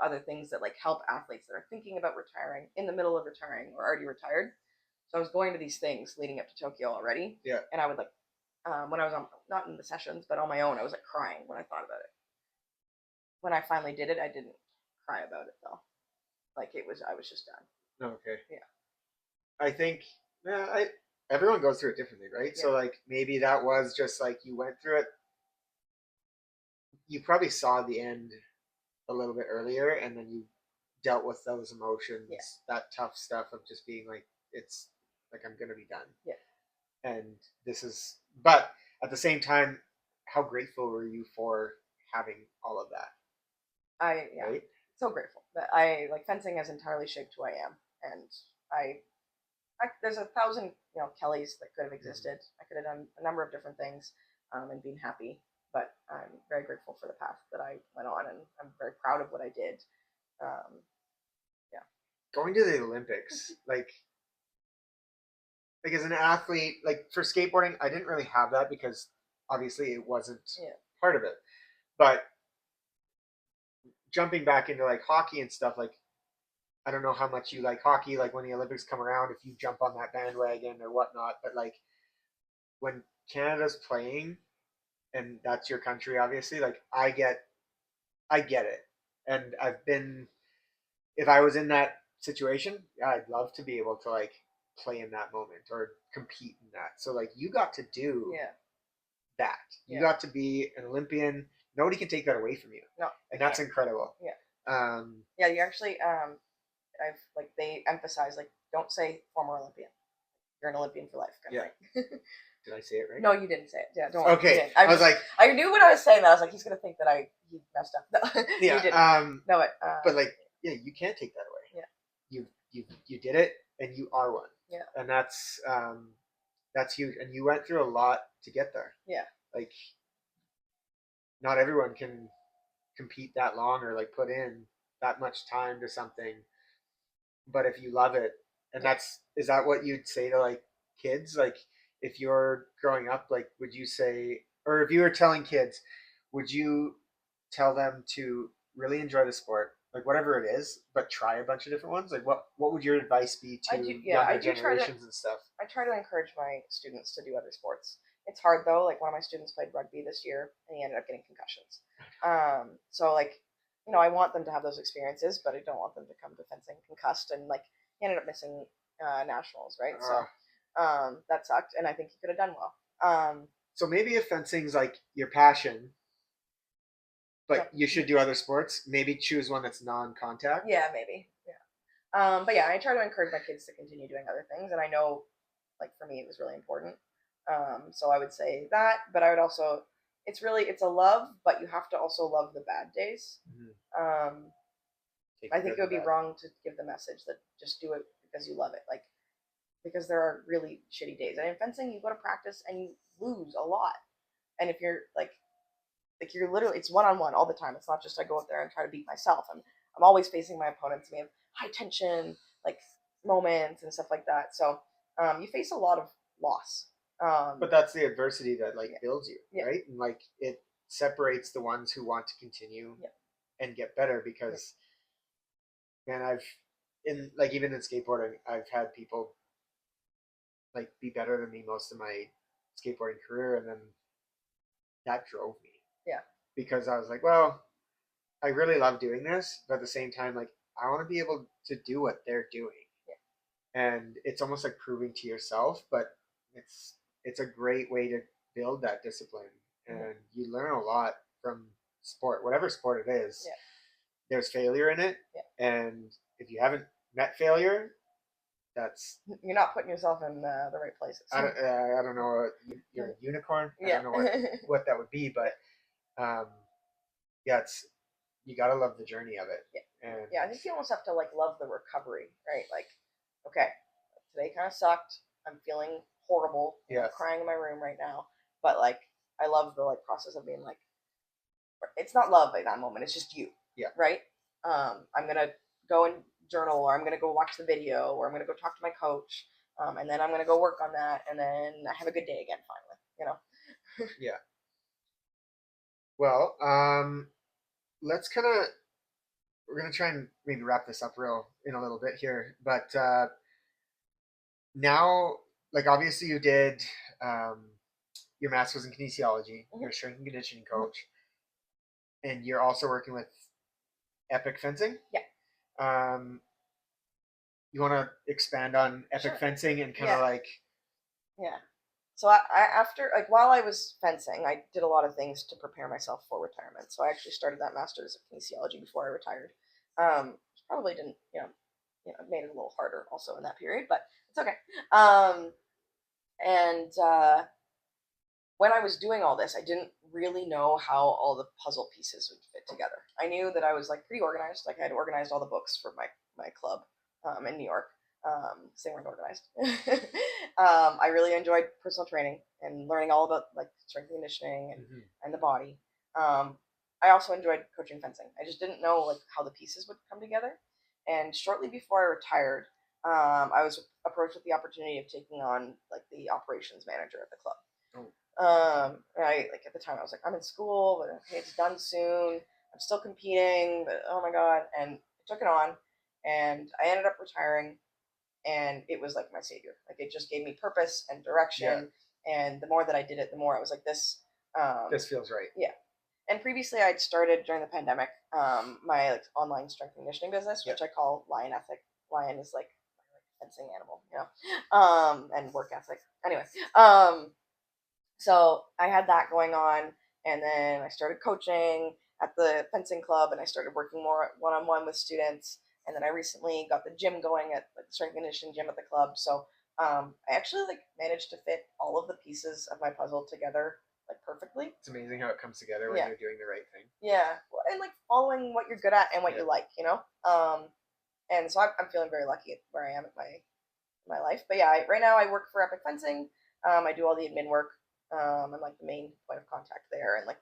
other things that like help athletes that are thinking about retiring, in the middle of retiring, or already retired. So I was going to these things leading up to Tokyo already. Yeah. And I would like, when I was on, not in the sessions, but on my own, I was like crying when I thought about it. When I finally did it, I didn't cry about it though. Like I was just done. Okay. Yeah. I think, everyone goes through it differently, right? Yeah. So like maybe that was just like you went through it. You probably saw the end a little bit earlier, and then you dealt with those emotions, Yeah. that tough stuff of just being like, it's like I'm gonna be done. Yeah. And this is, but at the same time, how grateful were you for having all of that? Right? So grateful that I like fencing has entirely shaped who I am, and there's a thousand Kelleighs that could have existed. I could have done a number of different things, and been happy. But I'm very grateful for the path that I went on, and I'm very proud of what I did. Um, yeah. Going to the Olympics, like as an athlete, like for skateboarding, I didn't really have that because obviously it wasn't part of it. But jumping back into like hockey and stuff, like I don't know how much you like hockey, like when the Olympics come around, if you jump on that bandwagon or whatnot, but like when Canada's playing and that's your country, obviously, like I get it. And I've been, if I was in that situation, I'd love to be able to like play in that moment or compete in that. So like you got to do that. You got to be an Olympian. Nobody can take that away from you. No, and that's incredible. Yeah. You actually, I've like they emphasize like don't say former Olympian. You're an Olympian for life. Kind of thing. Did I say it right? No, you didn't say it. Yeah, don't worry. Okay. I was like, I knew when I was saying that. I was like, he's gonna think that he messed up. No, yeah. You didn't. No, but like, yeah, you can't take that away. Yeah. You did it, and you are one. Yeah. And that's huge. And you went through a lot to get there. Yeah. Like, not everyone can compete that long or like put in that much time to something. But if you love it, and is that what you'd say to like kids? Like if you're growing up, like would you say, or if you were telling kids, would you tell them to really enjoy the sport, like whatever it is, but try a bunch of different ones? Like what would your advice be to younger generations and stuff? I try to encourage my students to do other sports. It's hard though. Like one of my students played rugby this year, and he ended up getting concussions. So like, I want them to have those experiences, but I don't want them to come to fencing concussed and like he ended up missing nationals, right? So that sucked, and I think he could have done well. So maybe if fencing's like your passion, but you should do other sports, maybe choose one that's non-contact. Yeah, maybe. Yeah. But yeah, I try to encourage my kids to continue doing other things, and I know, like for me, it was really important. So I would say that, but I would also, it's a love, but you have to also love the bad days. Mm-hmm. I think it would be wrong to give the message that just do it because you love it, like because there are really shitty days. And in fencing, you go to practice and you lose a lot, and if you're like you're literally, it's one-on-one all the time. It's not just I go out there and try to beat myself. I'm always facing my opponents. We have high tension like moments and stuff like that. So you face a lot of loss. But that's the adversity that like builds you, right? And like it separates the ones who want to continue and get better because, man, even in skateboarding, I've had people like be better than me most of my skateboarding career, and then that drove me. Yeah. Because I was like, well, I really love doing this, but at the same time, like I want to be able to do what they're doing. Yeah. And it's almost like proving to yourself, but it's a great way to build that discipline, and you learn a lot from sport, whatever sport it is. Yeah. There's failure in it, and if you haven't met failure, you're not putting yourself in the right places. I don't know. You're a unicorn. I don't know what that would be, but you gotta love the journey of it. Yeah. And I think you almost have to like love the recovery, right? Like, okay, today kind of sucked. I'm feeling horrible. I'm crying in my room right now, but like I love the like process of being like, it's not love at that moment. It's just you. Yeah. Right. I'm gonna go and journal, or I'm gonna go watch the video, or I'm gonna go talk to my coach. And then I'm going to go work on that, and then I have a good day again finally, you know. Yeah. Well, let's kind of we're gonna try and maybe wrap this up real in a little bit here, but now, like obviously you did um, your master's in kinesiology, Mm-hmm. you're a strength and conditioning coach, and you're also working with epic fencing. Yeah. Um, you want to expand on epic Sure. fencing and kind of Yeah. like Yeah. So I after like while I was fencing, I did a lot of things to prepare myself for retirement. So I actually started that master's of kinesiology before I retired. Probably didn't, made it a little harder also in that period, but it's okay. And when I was doing all this, I didn't really know how all the puzzle pieces would fit together. I knew that I was like pretty organized. Like I had organized all the books for my club in New York. So they weren't organized. I really enjoyed personal training and learning all about like strength and conditioning and the body. I also enjoyed coaching fencing. I just didn't know like how the pieces would come together. And shortly before I retired, I was approached with the opportunity of taking on like the operations manager at the club. oh, I like at the time I was like, I'm in school, but okay, it's done soon. I'm still competing, but oh my god! And I took it on, and I ended up retiring, and it was like my savior. Like it just gave me purpose and direction. And the more that I did it, the more I was like, this feels right. Yeah. And previously, I'd started during the pandemic my like online strength and conditioning business, which I call Lion Ethic. Lion is like fencing animal, and work ethic. Anyway, so I had that going on, and then I started coaching at the fencing club, and I started working more one on one with students. And then I recently got the gym going at like the strength and conditioning gym at the club. So I actually like managed to fit all of the pieces of my puzzle together like perfectly. It's amazing how it comes together when you're doing the right thing. Yeah, and like following what you're good at and what you like, And so I'm feeling very lucky where I am at my life. But yeah, right now I work for Epic Fencing. I do all the admin work. I'm like the main point of contact there, and like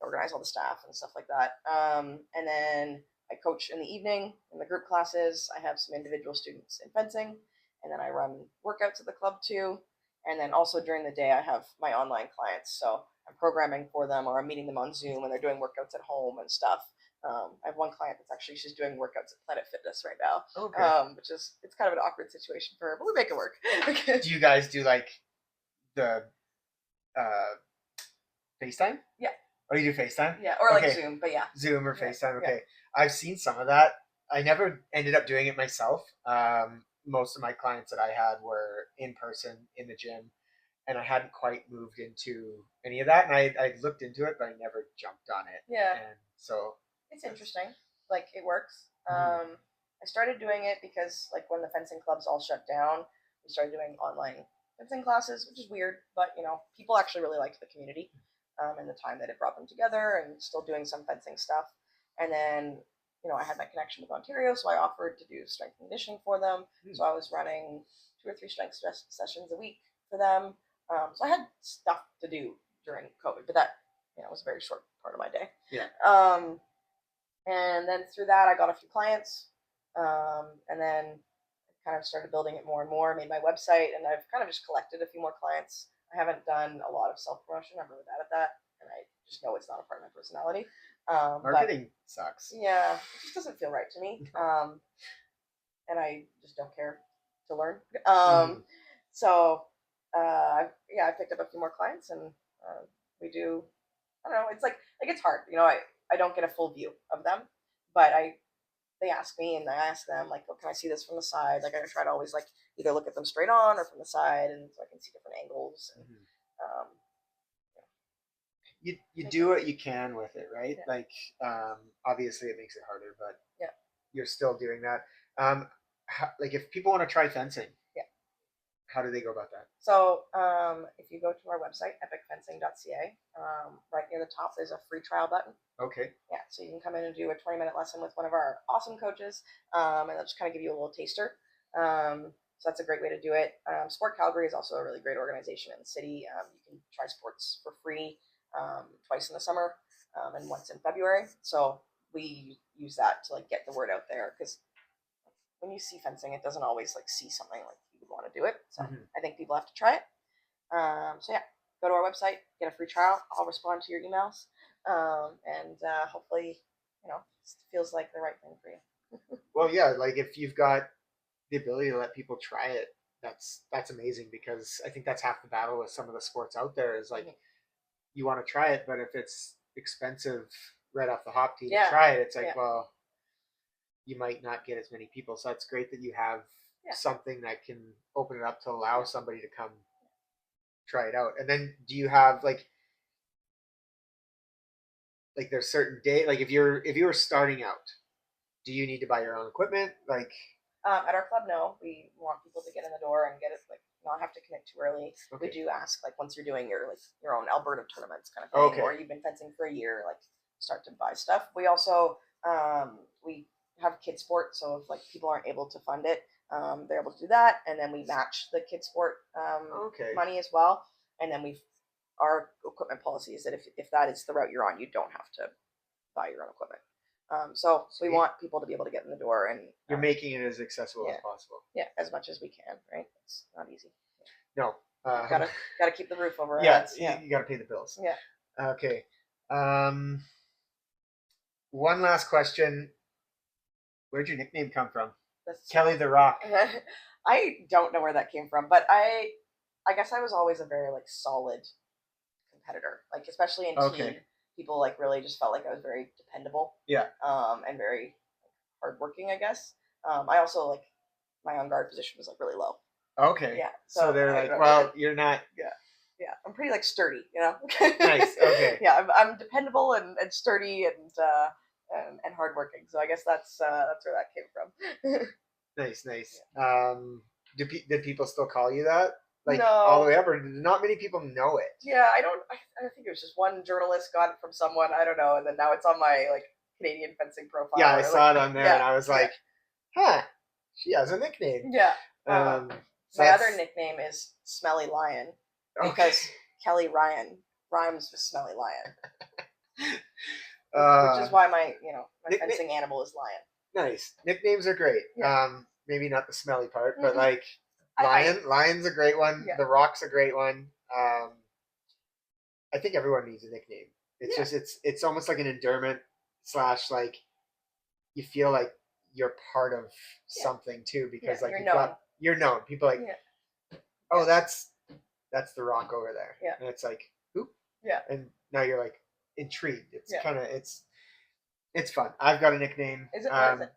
organize all the staff and stuff like that. And then I coach in the evening in the group classes. I have some individual students in fencing, and then I run workouts at the club too. And then also during the day, I have my online clients. So I'm programming for them, or I'm meeting them on Zoom, and they're doing workouts at home and stuff. I have one client that's actually she's doing workouts at Planet Fitness right now, which is it's kind of an awkward situation for her, but we make it work. Do you guys do like the FaceTime? Yeah. Oh, you do FaceTime? Yeah, or like Zoom, but yeah. Zoom or FaceTime. Okay. I've seen some of that. I never ended up doing it myself. Most of my clients that I had were in person in the gym, and I hadn't quite moved into any of that. And I looked into it, but I never jumped on it. Yeah. And so it's interesting. Like it works. I started doing it because like when the fencing clubs all shut down, we started doing online fencing classes, which is weird, but people actually really liked the community and the time that it brought them together, and still doing some fencing stuff. And then I had my connection with Ontario, so I offered to do strength and conditioning for them. So I was running 2 or 3 strength sessions a week for them. So I had stuff to do during COVID, but that was a very short part of my day. Yeah. And then through that, I got a few clients, and then kind of started building it more and more. Made my website, and I've kind of just collected a few more clients. I haven't done a lot of self promotion. I'm really bad at that, and I just know it's not a part of my personality. Marketing sucks. Yeah, it just doesn't feel right to me, and I just don't care to learn. So, I picked up a few more clients, and we do. I don't know. It's like it's hard. I don't get a full view of them, but they ask me and I ask them like, oh, can I see this from the side? Like I try to always like either look at them straight on or from the side, and so I can see different angles. And you do what you can with it, right? Yeah. Like obviously it makes it harder, but yeah, you're still doing that. Like if people want to try fencing, yeah, how do they go about that? So if you go to our website epicfencing.ca, right near the top there's a free trial button. Okay. Yeah, so you can come in and do a 20-minute lesson with one of our awesome coaches, and they'll just kind of give you a little taster. So that's a great way to do it. Sport Calgary is also a really great organization in the city. You can try sports for free twice in the summer and once in February. So we use that to like get the word out there, because when you see fencing, it doesn't always like see something like you would want to do it. So Mhm. I think people have to try it. So yeah, go to our website, get a free trial. I'll respond to your emails, and hopefully, it feels like the right thing for you. Well, yeah, like if you've got the ability to let people try it, that's amazing, because I think that's half the battle with some of the sports out there is like you want to try it, but if it's expensive right off the hop to even Yeah, try it, it's like, yeah, well, you might not get as many people. So it's great that you have yeah, something that can open it up to allow yeah. somebody to come try it out. And then do you have like there's certain day, like if you were starting out, do you need to buy your own equipment? Like, At our club, no, we want people to get in the door and get it, like, not have to commit too early. We okay, do ask, like, once you're doing your own Alberta tournaments kind of thing, okay, or you've been fencing for a year, like, start to buy stuff. We also we have kid sport, so if like people aren't able to fund it, they're able to do that, and then we match the kid sport okay, money as well. And then our equipment policy is that if that is the route you're on, you don't have to buy your own equipment. So we sweet. want people to be able to get in the door and You're making it as accessible yeah, as possible. yeah, as much as we can, right? It's not easy. No, Gotta keep the roof over our yeah, heads. Yeah, you got to pay the bills. yeah. Okay. One last question. Where'd your nickname come from? That's Kelleigh the Rock. I don't know where that came from, but I guess I was always a very like solid competitor, like especially in team. Okay. People like really just felt like I was very dependable. Yeah. And very hardworking, I guess. I also like my on guard position was like really low. Okay. Yeah. So they're like, well, you're not. Yeah. Yeah. I'm pretty like sturdy, Nice. Okay. Yeah. I'm dependable and sturdy and hardworking. So I guess that's where that came from. Nice, nice. Did people still call you that? Like all the No. way up, or not many people know it? Yeah. I think it was just one journalist got it from someone, I don't know, and then now it's on my like Canadian fencing profile. Yeah, I or, saw like, it on there, yeah, and I was like, huh, she has a nickname. yeah. So My other nickname is Smelly Lion because okay. Kelleigh Ryan rhymes with Smelly Lion, which is Uh, why my my nickna- fencing animal is Lion. nice nicknames are great. Yeah. Maybe not the smelly part, but like I Lion's a great one. yeah. The Rock's a great one. I think everyone needs a nickname. It's Yeah. just it's almost like an endearment slash like you feel like you're part of something too, because like you're known. People like, oh, that's the Rock over there. Yeah. And it's like, who? Yeah. And now you're like intrigued. It's Yeah. kind of it's fun. I've got a nickname. Is it what is it?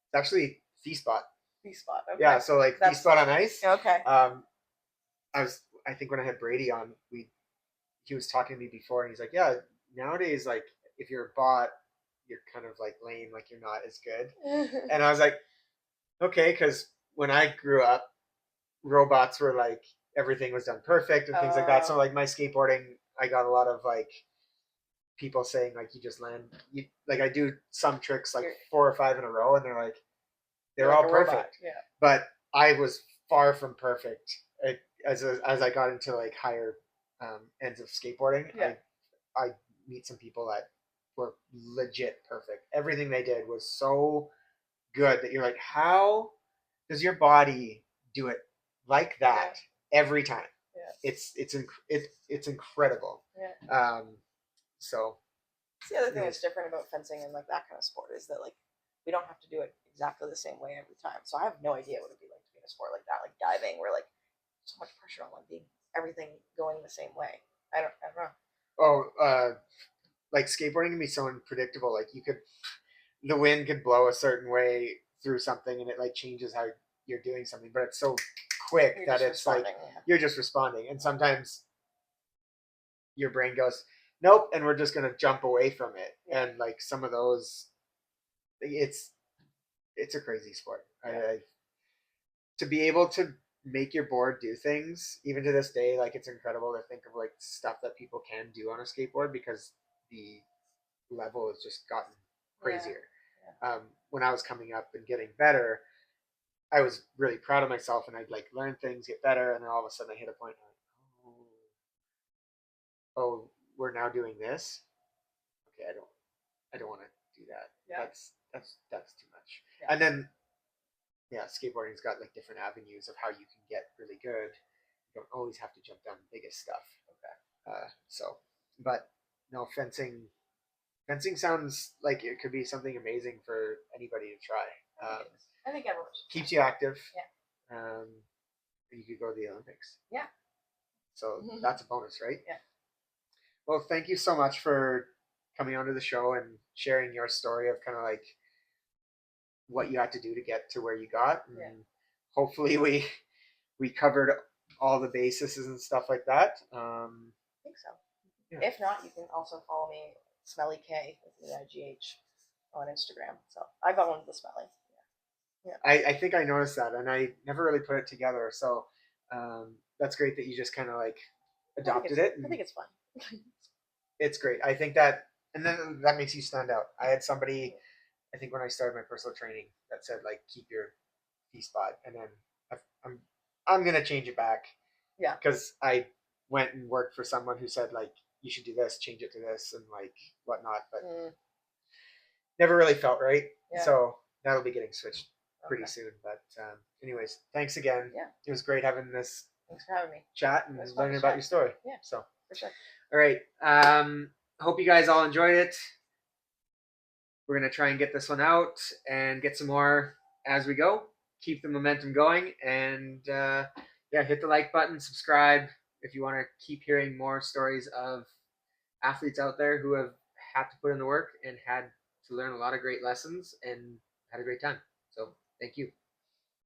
It's actually Thiessbott. Thiessbott. Okay. Yeah, so like Thiessbott on ice. Okay. I think when I had Brady on, he was talking to me before, and he's like, yeah, nowadays like if you're a bot, you're kind of like lame, like you're not as good. And I was like, okay, because when I grew up, robots were like everything was done perfect and things like that. So like my skateboarding, I got a lot of like people saying like you just land, like I do some tricks like 4 or 5 in a row, and they're all perfect. Yeah. But I was far from perfect as I got into like higher ends of skateboarding. Yeah. I meet some people that were legit perfect. Everything they did was so good that you're like, how does your body do it like that every time? Yeah. It's incredible. Yeah. So it's the other thing that's different about fencing and like that kind of sport is that like we don't have to do it exactly the same way every time. So I have no idea what it'd be like to be in a sport like that, like diving, where like so much pressure on like being everything going the same way. I don't know. Oh, like skateboarding can be so unpredictable. Like the wind could blow a certain way through something, and it like changes how you're doing something. But it's so quick that it's like you're just responding, and sometimes your brain goes, nope, and we're just gonna jump away from it. And like some of those, it's a crazy sport. To be able to make your board do things, even to this day, like it's incredible to think of like stuff that people can do on a skateboard, because the level has just gotten crazier. When I was coming up and getting better, I was really proud of myself, and I'd like learn things, get better, and then all of a sudden I hit a point like, oh, we're now doing this. Okay, I don't want to do that. Yeah. That's too much. Yeah. And then yeah, skateboarding's got like different avenues of how you can get really good. You don't always have to jump down the biggest stuff. Okay. So, but no, fencing sounds like it could be something amazing for anybody to try. I think everyone should. Keeps you active. Yeah. You could go to the Olympics. Yeah. So that's a bonus, right? Yeah. Well, thank you so much for coming onto the show and sharing your story of kind of like what you had to do to get to where you got. And Yeah. hopefully we covered all the bases and stuff like that. I think so. Yeah. If not, you can also follow me, Smelly K with the IGH on Instagram. So I got one of the Smelly. Yeah. I think I noticed that, and I never really put it together. So that's great that you just kind of like adopted it. I think it's fun. It's great. I think that, and then that makes you stand out. I had somebody, I think when I started my personal training, that said like keep your Thiessbott, and then I'm gonna change it back. Yeah. Because I went and worked for someone who said like you should do this, change it to this, and like whatnot, but never really felt right. Yeah. So that'll be getting switched pretty soon. But anyways, thanks again. Yeah. It was great having this. Thanks for having me. Chat and learning about your story. Yeah. So for sure. All right. Hope you guys all enjoyed it. We're gonna try and get this one out and get some more as we go. Keep the momentum going, and yeah, hit the like button, subscribe if you want to keep hearing more stories of athletes out there who have had to put in the work and had to learn a lot of great lessons and had a great time. So thank you.